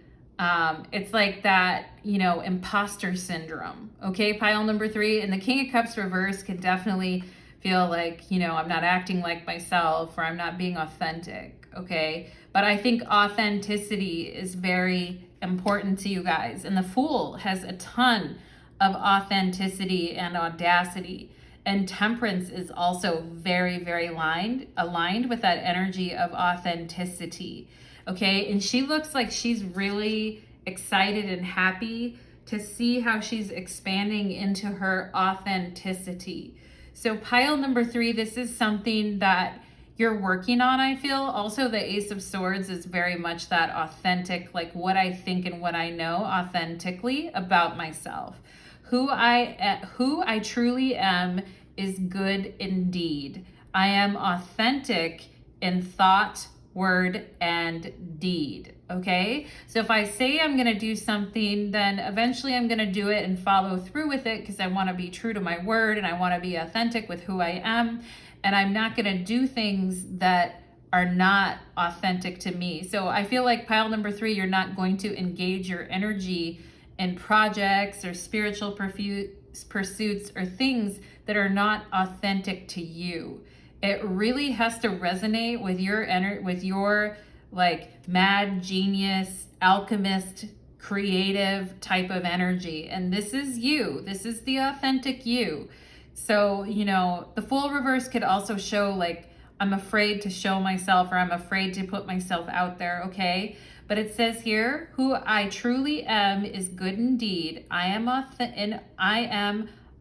it's like that, you know, imposter syndrome, okay? Pile number 3, and the King of Cups reversed can definitely feel like, you know, I'm not acting like myself, or I'm not being authentic, okay? But I think authenticity is very important to you guys. And the Fool has a ton of authenticity and audacity. And Temperance is also very, very aligned with that energy of authenticity, okay? And she looks like she's really excited and happy to see how she's expanding into her authenticity. So pile number 3, this is something that you're working on, I feel. Also, the Ace of Swords is very much that authentic, like what I think and what I know authentically about myself. Who I truly am is good indeed. I am authentic in thought, word, and deed, okay? So if I say I'm gonna do something, then eventually I'm gonna do it and follow through with it, because I wanna be true to my word and I wanna be authentic with who I am. And I'm not gonna do things that are not authentic to me. So I feel like pile number 3, you're not going to engage your energy in projects or spiritual pursuits or things that are not authentic to you. It really has to resonate with your like mad genius, alchemist, creative type of energy. And this is you. This is the authentic you. So, you know, the Fool reverse could also show like, I'm afraid to show myself, or I'm afraid to put myself out there, okay? But it says here, who I truly am is good indeed. I am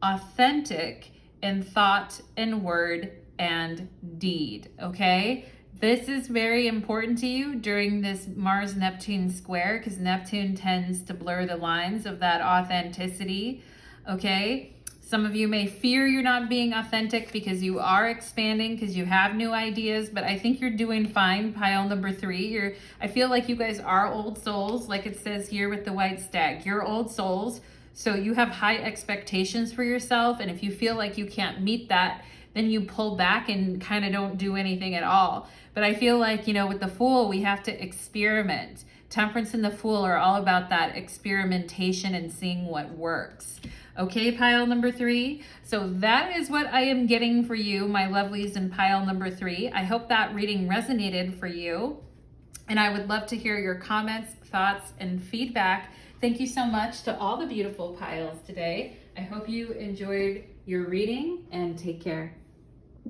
authentic in thought and word and deed, okay? This is very important to you during this Mars-Neptune square, because Neptune tends to blur the lines of that authenticity, okay? Some of you may fear you're not being authentic because you are expanding, because you have new ideas, but I think you're doing fine. Pile number 3, I feel like you guys are old souls, like it says here with the white stag. You're old souls, so you have high expectations for yourself, and if you feel like you can't meet that, then you pull back and kind of don't do anything at all. But I feel like, you know, with the Fool, we have to experiment. Temperance and the Fool are all about that experimentation and seeing what works. Okay, pile number 3. So that is what I am getting for you, my lovelies in pile number 3. I hope that reading resonated for you. And I would love to hear your comments, thoughts, and feedback. Thank you so much to all the beautiful piles today. I hope you enjoyed your reading, and take care.